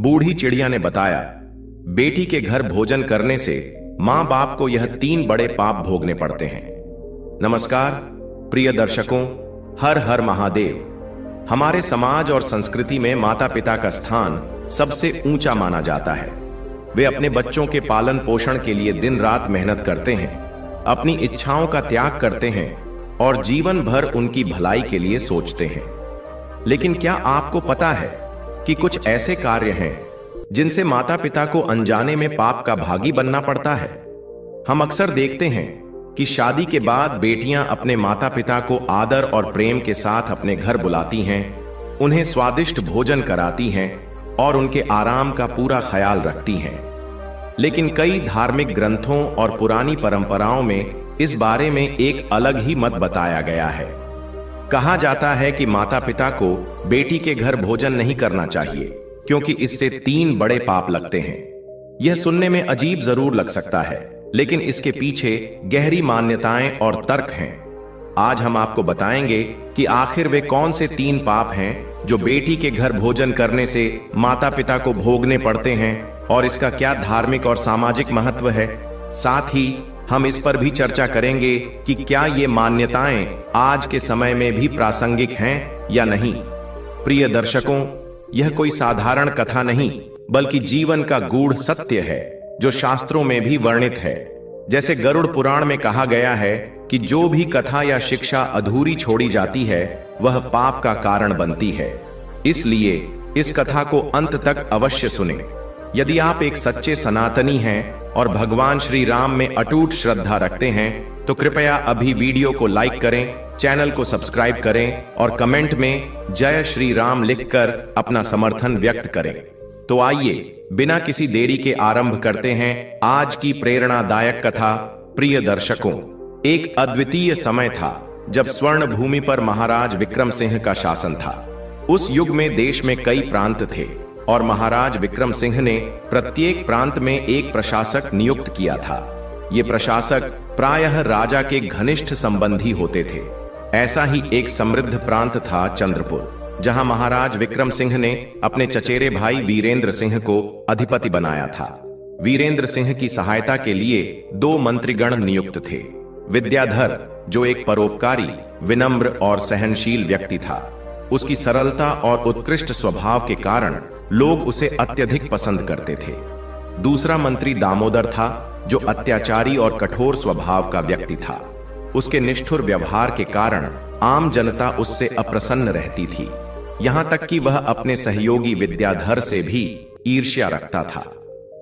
बूढ़ी चिड़िया ने बताया, बेटी के घर भोजन करने से मां बाप को यह 3 बड़े पाप भोगने पड़ते हैं। नमस्कार प्रिय दर्शकों, हर हर महादेव। हमारे समाज और संस्कृति में माता पिता का स्थान सबसे ऊंचा माना जाता है। वे अपने बच्चों के पालन पोषण के लिए दिन रात मेहनत करते हैं, अपनी इच्छाओं का त्याग करते हैं और जीवन भर उनकी भलाई के लिए सोचते हैं। लेकिन क्या आपको पता है कि कुछ ऐसे कार्य हैं जिनसे माता पिता को अनजाने में पाप का भागी बनना पड़ता है? हम अक्सर देखते हैं कि शादी के बाद बेटियां अपने माता पिता को आदर और प्रेम के साथ अपने घर बुलाती हैं, उन्हें स्वादिष्ट भोजन कराती हैं और उनके आराम का पूरा ख्याल रखती हैं। लेकिन कई धार्मिक ग्रंथों और पुरानी परंपराओं में इस बारे में एक अलग ही मत बताया गया है। कहा जाता है कि माता पिता को बेटी के घर भोजन नहीं करना चाहिए क्योंकि इससे 3 बड़े पाप लगते हैं। यह सुनने में अजीब जरूर लग सकता है, लेकिन इसके पीछे गहरी मान्यताएं और तर्क हैं। आज हम आपको बताएंगे कि आखिर वे कौन से 3 पाप हैं जो बेटी के घर भोजन करने से माता पिता को भोगने पड़ते हैं और इसका क्या धार्मिक और सामाजिक महत्व है। साथ ही हम इस पर भी चर्चा करेंगे कि क्या ये मान्यताएं आज के समय में भी प्रासंगिक हैं या नहीं। प्रिय दर्शकों, यह कोई साधारण कथा नहीं बल्कि जीवन का गूढ़ सत्य है जो शास्त्रों में भी वर्णित है। जैसे गरुड़ पुराण में कहा गया है कि जो भी कथा या शिक्षा अधूरी छोड़ी जाती है वह पाप का कारण बनती है। इसलिए इस कथा को अंत तक अवश्य सुनें। यदि आप एक सच्चे सनातनी हैं और भगवान श्री राम में अटूट श्रद्धा रखते हैं तो कृपया अभी वीडियो को लाइक करें, चैनल को सब्सक्राइब करें और कमेंट में जय श्री राम लिखकर अपना समर्थन व्यक्त करें। तो आइए बिना किसी देरी के आरंभ करते हैं आज की प्रेरणादायक कथा। प्रिय दर्शकों, एक अद्वितीय समय था जब स्वर्ण भूमि पर महाराज विक्रम सिंह का शासन था। उस युग में देश में कई प्रांत थे और महाराज विक्रम सिंह ने प्रत्येक प्रांत में एक प्रशासक नियुक्त किया था। ये प्रशासक प्रायः राजा के घनिष्ठ संबंधी होते थे। ऐसा ही एक समृद्ध प्रांत था चंद्रपुर, जहां महाराज विक्रम सिंह ने अपने चचेरे भाई वीरेंद्र सिंह को अधिपति बनाया था। वीरेंद्र सिंह की सहायता के लिए 2 मंत्रीगण नियुक्त थे। विद्याधर, जो एक परोपकारी, विनम्र और सहनशील व्यक्ति था, उसकी सरलता और उत्कृष्ट स्वभाव के कारण लोग उसे अत्यधिक पसंद करते थे। दूसरा मंत्री दामोदर था, जो अत्याचारी और कठोर स्वभाव का व्यक्ति था। उसके निष्ठुर व्यवहार के कारण आम जनता उससे अप्रसन्न रहती थी, यहां तक कि वह अपने सहयोगी विद्याधर से भी ईर्ष्या रखता था।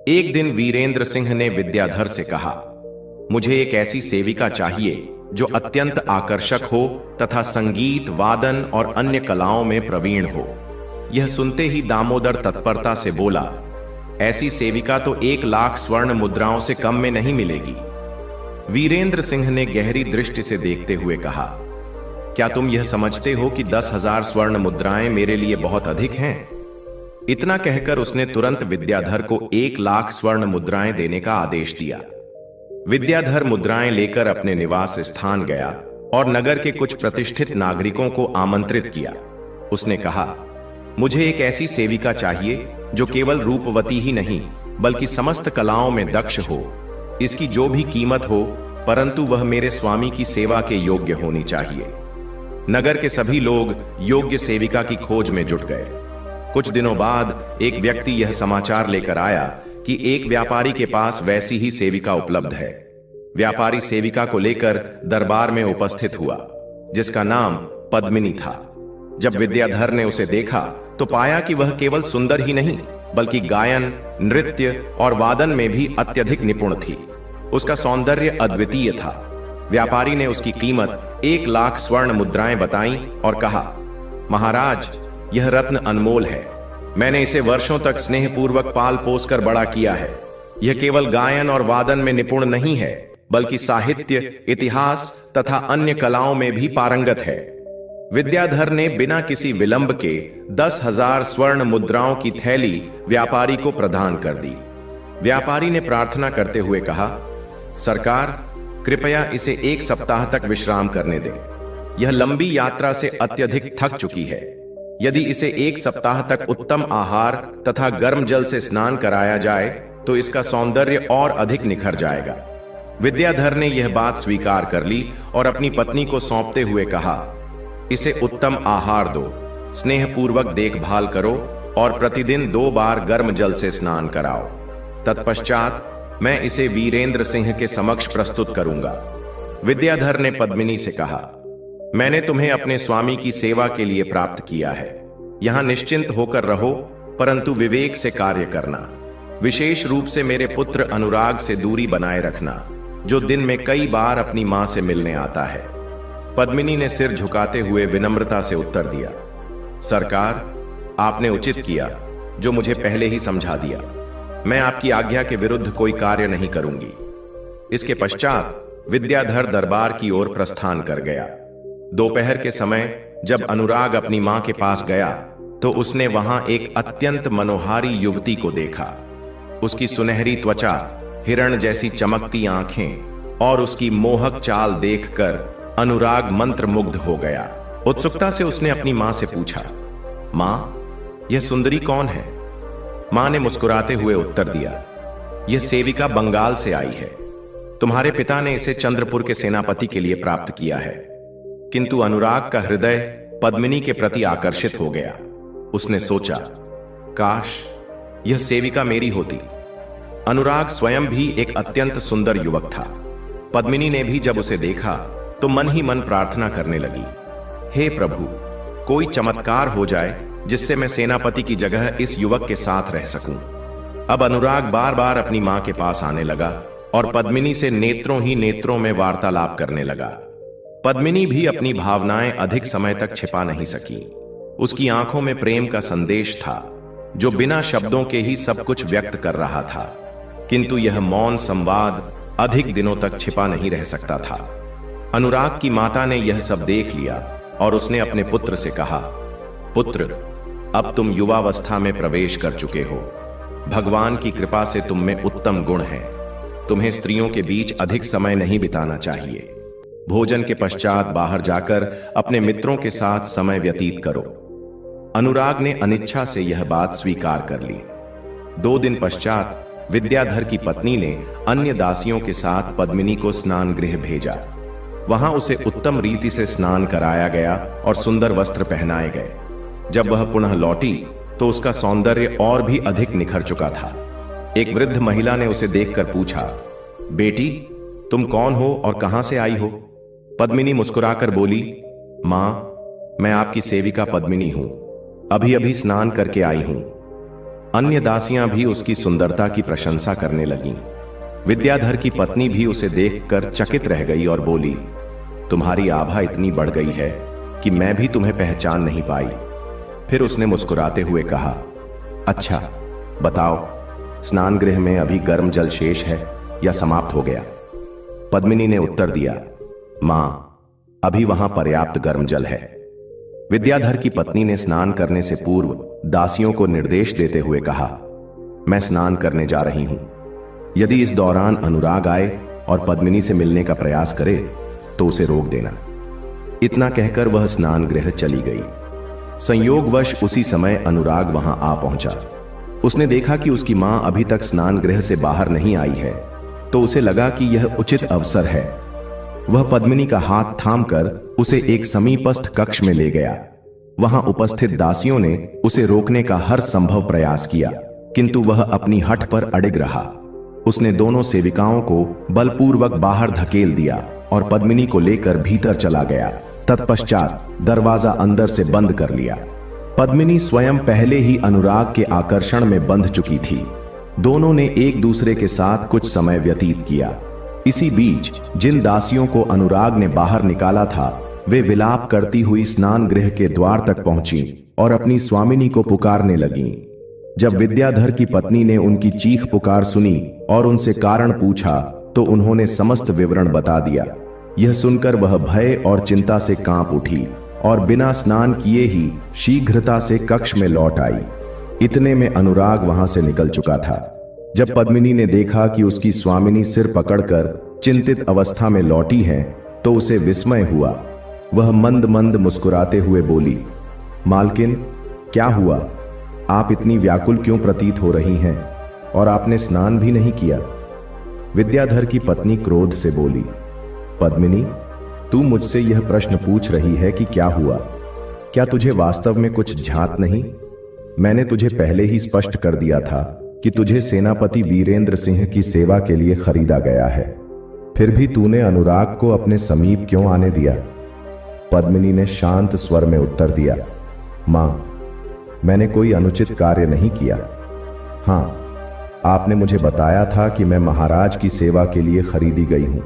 एक दिन वीरेंद्र सिंह ने विद्याधर से कहा, मुझे एक ऐसी सेविका चाहिए जो अत्यंत आकर्षक हो तथा संगीत, वादन और अन्य कलाओं में प्रवीण हो। यह सुनते ही दामोदर तत्परता से बोला, ऐसी सेविका तो 1 लाख स्वर्ण मुद्राओं से कम में नहीं मिलेगी। वीरेंद्र सिंह ने गहरी दृष्टि से देखते हुए कहा, क्या तुम यह समझते हो कि 10,000 स्वर्ण मुद्राएं मेरे लिए बहुत अधिक हैं? इतना कहकर उसने तुरंत विद्याधर को 1 लाख स्वर्ण मुद्राएं देने का आदेश दिया। विद्याधर मुद्राएं लेकर अपने निवास स्थान गया और नगर के कुछ प्रतिष्ठित नागरिकों को आमंत्रित किया। उसने कहा, मुझे एक ऐसी सेविका चाहिए जो केवल रूपवती ही नहीं बल्कि समस्त कलाओं में दक्ष हो। इसकी जो भी कीमत हो, परंतु वह मेरे स्वामी की सेवा के योग्य होनी चाहिए। नगर के सभी लोग योग्य सेविका की खोज में जुट गए। कुछ दिनों बाद एक व्यक्ति यह समाचार लेकर आया कि एक व्यापारी के पास वैसी ही सेविका उपलब्ध है। व्यापारी सेविका को लेकर दरबार में उपस्थित हुआ, जिसका नाम पद्मिनी था। जब विद्याधर ने उसे देखा तो पाया कि वह केवल सुंदर ही नहीं बल्कि गायन, नृत्य और वादन में भी अत्यधिक निपुण थी। उसका सौंदर्य अद्वितीय था। व्यापारी ने उसकी कीमत 1 लाख स्वर्ण मुद्राएं बताई और कहा, महाराज, यह रत्न अनमोल है। मैंने इसे वर्षों तक स्नेहपूर्वक पाल पोस कर बड़ा किया है। यह केवल गायन और वादन में निपुण नहीं है बल्कि साहित्य, इतिहास तथा अन्य कलाओं में भी पारंगत है। विद्याधर ने बिना किसी विलंब के 10,000 स्वर्ण मुद्राओं की थैली व्यापारी को प्रदान कर दी। व्यापारी ने प्रार्थना करते हुए कहा, सरकार, कृपया इसे 1 सप्ताह तक विश्राम करने दें। यह लंबी यात्रा से अत्यधिक थक चुकी है। यदि इसे 1 सप्ताह तक उत्तम आहार तथा गर्म जल से स्नान कराया जाए तो इसका सौंदर्य और अधिक निखर जाएगा। विद्याधर ने यह बात स्वीकार कर ली और अपनी पत्नी को सौंपते हुए कहा, इसे उत्तम आहार दो, स्नेहपूर्वक देखभाल करो और प्रतिदिन 2 बार गर्म जल से स्नान कराओ। तत्पश्चात मैं इसे वीरेंद्र सिंह के समक्ष प्रस्तुत करूंगा। विद्याधर ने पद्मिनी से कहा, मैंने तुम्हें अपने स्वामी की सेवा के लिए प्राप्त किया है। यहां निश्चिंत होकर रहो, परंतु विवेक से कार्य करना। विशेष रूप से मेरे पुत्र अनुराग से दूरी बनाए रखना, जो दिन में कई बार अपनी मां से मिलने आता है। पद्मिनी ने सिर झुकाते हुए विनम्रता से उत्तर दिया, सरकार, आपने उचित किया जो मुझे पहले ही समझा दिया। मैं आपकी आज्ञा के विरुद्ध कोई कार्य नहीं करूंगी। इसके पश्चात विद्याधर दरबार की ओर प्रस्थान कर गया। दोपहर के समय जब अनुराग अपनी मां के पास गया तो उसने वहां एक अत्यंत मनोहारी युवती को देखा। उसकी सुनहरी त्वचा, हिरण जैसी चमकती आंखें और उसकी मोहक चाल देखकर अनुराग मंत्रमुग्ध हो गया। उत्सुकता से उसने अपनी मां से पूछा, मां, यह सुंदरी कौन है? मां ने मुस्कुराते हुए उत्तर दिया, यह सेविका बंगाल से आई है। तुम्हारे पिता ने इसे चंद्रपुर के सेनापति के लिए प्राप्त किया है। किंतु अनुराग का हृदय पद्मिनी के प्रति आकर्षित हो गया। उसने सोचा, काश यह सेविका मेरी होती। अनुराग स्वयं भी एक अत्यंत सुंदर युवक था। पद्मिनी ने भी जब उसे देखा तो मन ही मन प्रार्थना करने लगी, हे प्रभु, कोई चमत्कार हो जाए जिससे मैं सेनापति की जगह इस युवक के साथ रह सकूं। अब अनुराग बार बार अपनी मां के पास आने लगा और पद्मिनी से नेत्रों ही नेत्रों में वार्तालाप करने लगा। पद्मिनी भी अपनी भावनाएं अधिक समय तक छिपा नहीं सकी। उसकी आंखों में प्रेम का संदेश था, जो बिना शब्दों के ही सब कुछ व्यक्त कर रहा था। किंतु यह मौन संवाद अधिक दिनों तक छिपा नहीं रह सकता था। अनुराग की माता ने यह सब देख लिया और उसने अपने पुत्र से कहा, पुत्र, अब तुम युवावस्था में प्रवेश कर चुके हो। भगवान की कृपा से तुम में उत्तम गुण हैं। तुम्हें स्त्रियों के बीच अधिक समय नहीं बिताना चाहिए। भोजन के पश्चात बाहर जाकर अपने मित्रों के साथ समय व्यतीत करो। अनुराग ने अनिच्छा से यह बात स्वीकार कर ली। 2 दिन पश्चात विद्याधर की पत्नी ने अन्य दासियों के साथ पद्मिनी को स्नान गृह भेजा। वहां उसे उत्तम रीति से स्नान कराया गया और सुंदर वस्त्र पहनाए गए। जब वह पुनः लौटी तो उसका सौंदर्य और भी अधिक निखर चुका था। एक वृद्ध महिला ने उसे देखकर पूछा, बेटी, तुम कौन हो और कहां से आई हो? पद्मिनी मुस्कुराकर बोली, मां, मैं आपकी सेविका पद्मिनी हूं। अभी अभी स्नान करके आई हूं। अन्य दासियां भी उसकी सुंदरता की प्रशंसा करने लगीं। विद्याधर की पत्नी भी उसे देखकर चकित रह गई और बोली, तुम्हारी आभा इतनी बढ़ गई है कि मैं भी तुम्हें पहचान नहीं पाई। फिर उसने मुस्कुराते हुए कहा, अच्छा बताओ, स्नान गृह में अभी गर्म जल शेष है या समाप्त हो गया? पद्मिनी ने उत्तर दिया, मां, अभी वहां पर्याप्त गर्म जल है। विद्याधर की पत्नी ने स्नान करने से पूर्व दासियों को निर्देश देते हुए कहा, मैं स्नान करने जा रही हूं। यदि इस दौरान अनुराग आए और पद्मिनी से मिलने का प्रयास करे तो उसे रोक देना। इतना कहकर वह स्नान गृह चली गई। संयोगवश उसी समय अनुराग वहां आ पहुंचा। उसने देखा कि उसकी मां अभी तक स्नान गृह से बाहर नहीं आई है, तो उसे लगा कि यह उचित अवसर है। वह पद्मिनी का हाथ थामकर उसे एक समीपस्थ कक्ष में ले गया। वहां उपस्थित दासियों ने उसे रोकने का हर संभव प्रयास किया, किंतु वह अपनी हठ पर अडिग रहा। उसने दोनों सेविकाओं को बलपूर्वक बाहर धकेल दिया और पद्मिनी को लेकर भीतर चला गया। तत्पश्चात दरवाजा अंदर से बंद कर लिया। पद्मिनी स्वयं पहले ही अनुराग के आकर्षण में बंध चुकी थी। दोनों ने एक दूसरे के साथ कुछ समय व्यतीत किया। इसी बीच जिन दासियों को अनुराग ने बाहर निकाला था, वे विलाप करती हुई स्नान गृह के द्वार तक पहुंची और अपनी स्वामिनी को पुकारने लगीं। जब विद्याधर की पत्नी ने उनकी चीख पुकार सुनी और उनसे कारण पूछा, तो उन्होंने समस्त विवरण बता दिया। यह सुनकर वह भय और चिंता से कांप उठी और बिना स्नान किए ही शीघ्रता से कक्ष में लौट आई। इतने में अनुराग वहां से निकल चुका था। जब पद्मिनी ने देखा कि उसकी स्वामिनी सिर पकड़कर चिंतित अवस्था में लौटी है, तो उसे विस्मय हुआ। वह मंद मंद मुस्कुराते हुए बोली, मालकिन, क्या हुआ? आप इतनी व्याकुल क्यों प्रतीत हो रही हैं? और आपने स्नान भी नहीं किया। विद्याधर की पत्नी क्रोध से बोली, पद्मिनी, तू मुझसे यह प्रश्न पूछ रही है कि क्या हुआ? क्या तुझे वास्तव में कुछ झात नहीं? मैंने तुझे पहले ही स्पष्ट कर दिया था कि तुझे सेनापति वीरेंद्र सिंह की सेवा के लिए खरीदा गया है। फिर भी तूने अनुराग को अपने समीप क्यों आने दिया? पद्मिनी ने शांत स्वर में उत्तर दिया, मां, मैंने कोई अनुचित कार्य नहीं किया। हां, आपने मुझे बताया था कि मैं महाराज की सेवा के लिए खरीदी गई हूं,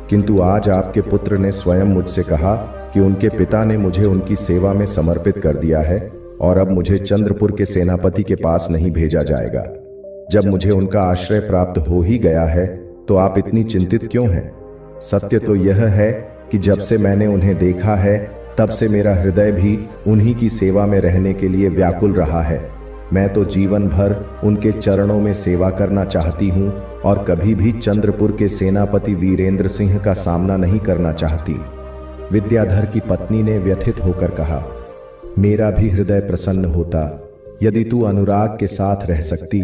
किंतु आज आपके पुत्र ने स्वयं मुझसे कहा कि उनके पिता ने मुझे उनकी सेवा में समर्पित कर दिया है और अब मुझे चंद्रपुर के सेनापति के पास नहीं भेजा जाएगा। जब मुझे उनका आश्रय प्राप्त हो ही गया है तो आप इतनी चिंतित क्यों हैं? सत्य तो यह है कि जब से मैंने उन्हें देखा है तब से मेरा हृदय भी उन्हीं की सेवा में रहने के लिए व्याकुल रहा है। मैं तो जीवन भर उनके चरणों में सेवा करना चाहती हूं और कभी भी चंद्रपुर के सेनापति वीरेंद्र सिंह का सामना नहीं करना चाहती। विद्याधर की पत्नी ने व्यथित होकर कहा, मेरा भी हृदय प्रसन्न होता यदि तू अनुराग के साथ रह सकती,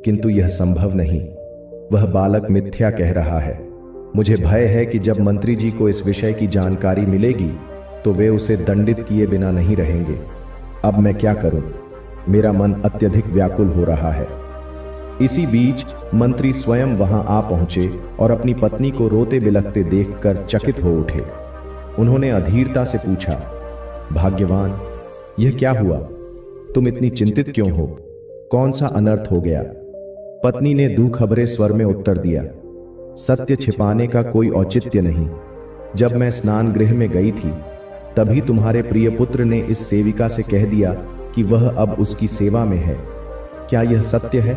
किंतु यह संभव नहीं। वह बालक मिथ्या कह रहा है। मुझे भय है कि जब मंत्री जी को इस विषय की जानकारी मिलेगी तो वे उसे दंडित किए बिना नहीं रहेंगे। अब मैं क्या करूं? मेरा मन अत्यधिक व्याकुल हो रहा है। इसी बीच मंत्री स्वयं वहां आ पहुंचे और अपनी पत्नी को रोते बिलखते देखकर चकित हो उठे। उन्होंने अधीरता से पूछा, भाग्यवान, यह क्या हुआ? तुम इतनी चिंतित क्यों हो? कौन सा अनर्थ हो गया? पत्नी ने दुखभरे स्वर में उत्तर दिया, सत्य छिपाने का कोई औचित्य नहीं। जब मैं स्नान गृह में गई थी तभी तुम्हारे प्रिय पुत्र ने इस सेविका से कह दिया कि वह अब उसकी सेवा में है। क्या यह सत्य है?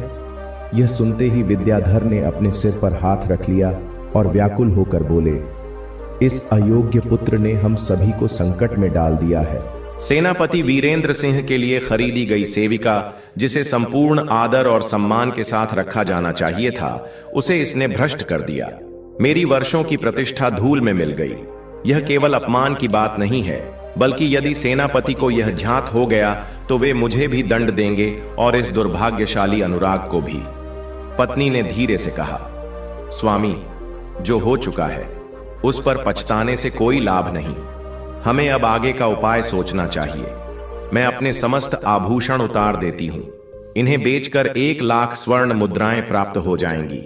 यह सुनते ही विद्याधर ने अपने सिर पर हाथ रख लिया और व्याकुल होकर बोले, इस अयोग्य पुत्र ने हम सभी को संकट में डाल दिया है। सेनापति वीरेंद्र सिंह के लिए खरीदी गई सेविका, जिसे संपूर्ण आदर और सम्मान के साथ रखा जाना चाहिए था, उसे इसने भ्रष्ट कर दिया। मेरी वर्षों की प्रतिष्ठा धूल में मिल गई। यह केवल अपमान की बात नहीं है, बल्कि यदि सेनापति को यह झात हो गया तो वे मुझे भी दंड देंगे और इस दुर्भाग्यशाली अनुराग को भी। पत्नी ने धीरे से कहा, स्वामी, जो हो चुका है उस पर पछताने से कोई लाभ नहीं। हमें अब आगे का उपाय सोचना चाहिए। मैं अपने समस्त आभूषण उतार देती हूं। इन्हें बेचकर 1,00,000 स्वर्ण मुद्राएं प्राप्त हो जाएंगी।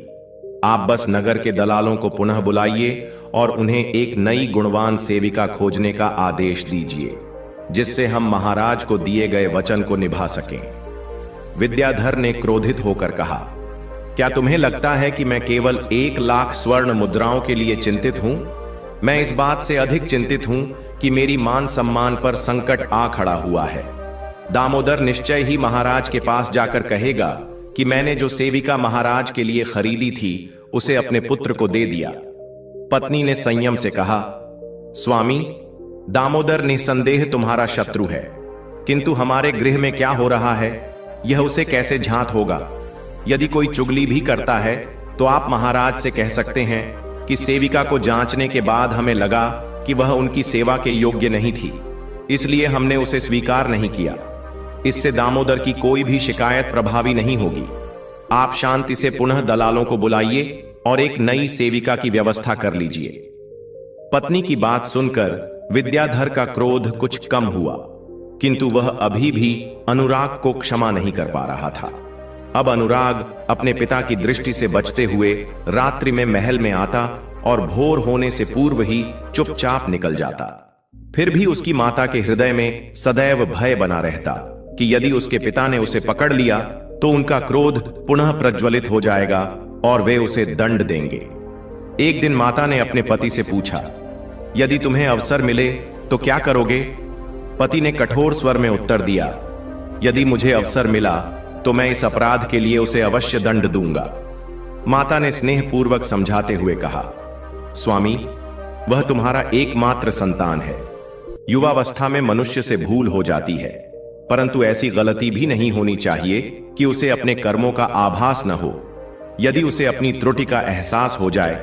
आप बस नगर के दलालों को पुनः बुलाइए और उन्हें एक नई गुणवान सेविका खोजने का आदेश दीजिए, जिससे हम महाराज को दिए गए वचन को निभा सकें। विद्याधर ने क्रोधित होकर कहा, क्या तुम्हें लगता है कि मैं केवल 1,00,000 स्वर्ण मुद्राओं के लिए चिंतित हूं? मैं इस बात से अधिक चिंतित हूं कि मेरी मान सम्मान पर संकट आ खड़ा हुआ है। दामोदर निश्चय ही महाराज के पास जाकर कहेगा कि मैंने जो सेविका महाराज के लिए खरीदी थी उसे अपने पुत्र को दे दिया। पत्नी ने संयम से कहा, स्वामी, दामोदर निसंदेह तुम्हारा शत्रु है, किंतु हमारे गृह में क्या हो रहा है यह उसे कैसे झांत होगा? यदि कोई चुगली भी करता है तो आप महाराज से कह सकते हैं कि सेविका को जांचने के बाद हमें लगा कि वह उनकी सेवा के योग्य नहीं थी, इसलिए हमने उसे स्वीकार नहीं किया। इससे दामोदर की कोई भी शिकायत प्रभावी नहीं होगी। आप शांति से पुनः दलालों को बुलाइए और एक नई सेविका की व्यवस्था कर लीजिए। पत्नी की बात सुनकर विद्याधर का क्रोध कुछ कम हुआ, किंतु वह अभी भी अनुराग को क्षमा नहीं कर पा रहा था। अब अनुराग अपने पिता की दृष्टि से बचते हुए रात्रि में महल में आता और भोर होने से पूर्व ही चुपचाप निकल जाता। फिर भी उसकी माता के हृदय में सदैव भय बना रहता कि यदि उसके पिता ने उसे पकड़ लिया तो उनका क्रोध पुनः प्रज्वलित हो जाएगा और वे उसे दंड देंगे। एक दिन माता ने अपने पति से पूछा, यदि तुम्हें अवसर मिले तो क्या करोगे? पति ने कठोर स्वर में उत्तर दिया, यदि मुझे अवसर मिला तो मैं इस अपराध के लिए उसे अवश्य दंड दूंगा। माता ने स्नेहपूर्वक समझाते हुए कहा, स्वामी, वह तुम्हारा एकमात्र संतान है। युवावस्था में मनुष्य से भूल हो जाती है, परंतु ऐसी गलती भी नहीं होनी चाहिए कि उसे अपने कर्मों का आभास न हो। यदि उसे अपनी त्रुटि का एहसास हो जाए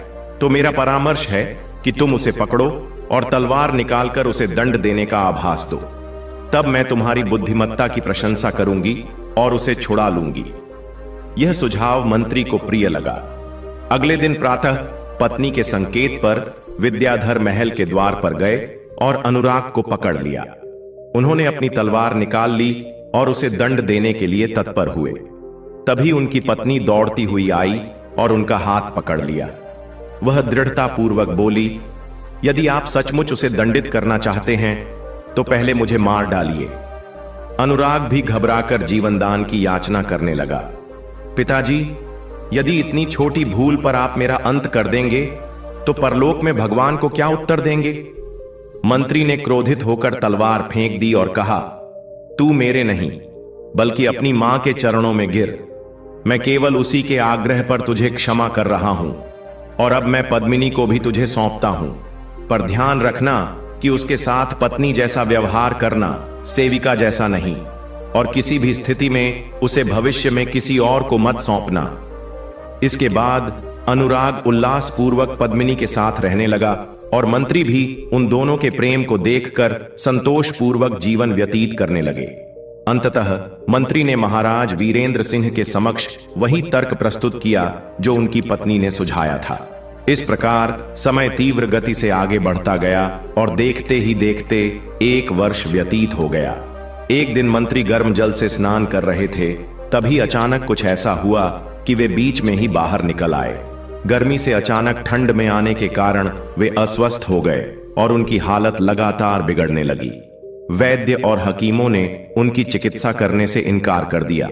तो मेरा परामर्श है कि तुम उसे पकड़ो और तलवार निकालकर उसे दंड देने का आभास दो। तब मैं तुम्हारी बुद्धिमत्ता की प्रशंसा करूंगी और उसे छुड़ा लूंगी। यह सुझाव मंत्री को प्रिय लगा। अगले दिन प्रातः पत्नी के संकेत पर विद्याधर महल के द्वार पर गए और अनुराग को पकड़ लिया। उन्होंने अपनी तलवार निकाल ली और उसे दंड देने के लिए तत्पर हुए। तभी उनकी पत्नी दौड़ती हुई आई और उनका हाथ पकड़ लिया। वह दृढ़तापूर्वक बोली, यदि आप सचमुच उसे दंडित करना चाहते हैं तो पहले मुझे मार डालिए। अनुराग भी घबराकर जीवनदान की याचना करने लगा। पिताजी, यदि इतनी छोटी भूल पर आप मेरा अंत कर देंगे तो परलोक में भगवान को क्या उत्तर देंगे? मंत्री ने क्रोधित होकर तलवार फेंक दी और कहा, तू मेरे नहीं बल्कि अपनी मां के चरणों में गिर। मैं केवल उसी के आग्रह पर तुझे क्षमा कर रहा हूं और अब मैं पद्मिनी को भी तुझे सौंपता हूं। पर ध्यान रखना कि उसके साथ पत्नी जैसा व्यवहार करना, सेविका जैसा नहीं, और किसी भी स्थिति में उसे भविष्य में किसी और को मत सौंपना। इसके बाद अनुराग उल्लासपूर्वक पद्मिनी के साथ रहने लगा और मंत्री भी उन दोनों के प्रेम को देखकर संतोषपूर्वक जीवन व्यतीत करने लगे। अंततः मंत्री ने महाराज वीरेंद्र सिंह के समक्ष वही तर्क प्रस्तुत किया जो उनकी पत्नी ने सुझाया था। इस प्रकार समय तीव्र गति से आगे बढ़ता गया और देखते ही देखते 1 वर्ष व्यतीत हो गया। एक दिन मंत्री गर्म जल से स्नान कर रहे थे, तभी अचानक कुछ ऐसा हुआ कि वे बीच में ही बाहर निकल आए। गर्मी से अचानक ठंड में आने के कारण वे अस्वस्थ हो गए और उनकी हालत लगातार बिगड़ने लगी। वैद्य और हकीमों ने उनकी चिकित्सा करने से इनकार कर दिया।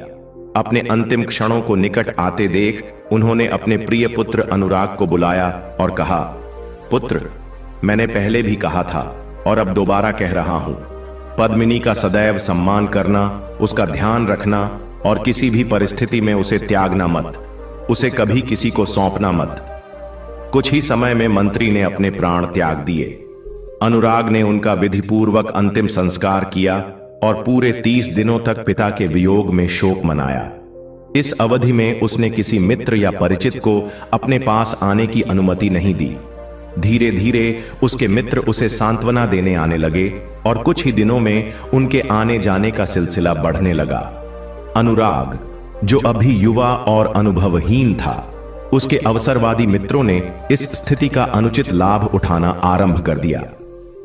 अपने अंतिम क्षणों को निकट आते देख उन्होंने अपने प्रिय पुत्र अनुराग को बुलाया और कहा, पुत्र, मैंने पहले भी कहा था और अब दोबारा कह रहा हूं, पद्मिनी का सदैव सम्मान करना, उसका ध्यान रखना और किसी भी परिस्थिति में उसे त्यागना मत। उसे कभी किसी को सौंपना मत। कुछ ही समय में मंत्री ने अपने प्राण त्याग दिए। अनुराग ने उनका विधिपूर्वक अंतिम संस्कार किया और पूरे 30 दिनों तक पिता के वियोग में शोक मनाया। इस अवधि में उसने किसी मित्र या परिचित को अपने पास आने की अनुमति नहीं दी। धीरे धीरे उसके मित्र उसे सांत्वना देने आने लगे और कुछ ही दिनों में उनके आने जाने का सिलसिला बढ़ने लगा। अनुराग, जो अभी युवा और अनुभवहीन था, उसके अवसरवादी मित्रों ने इस स्थिति का अनुचित लाभ उठाना आरंभ कर दिया।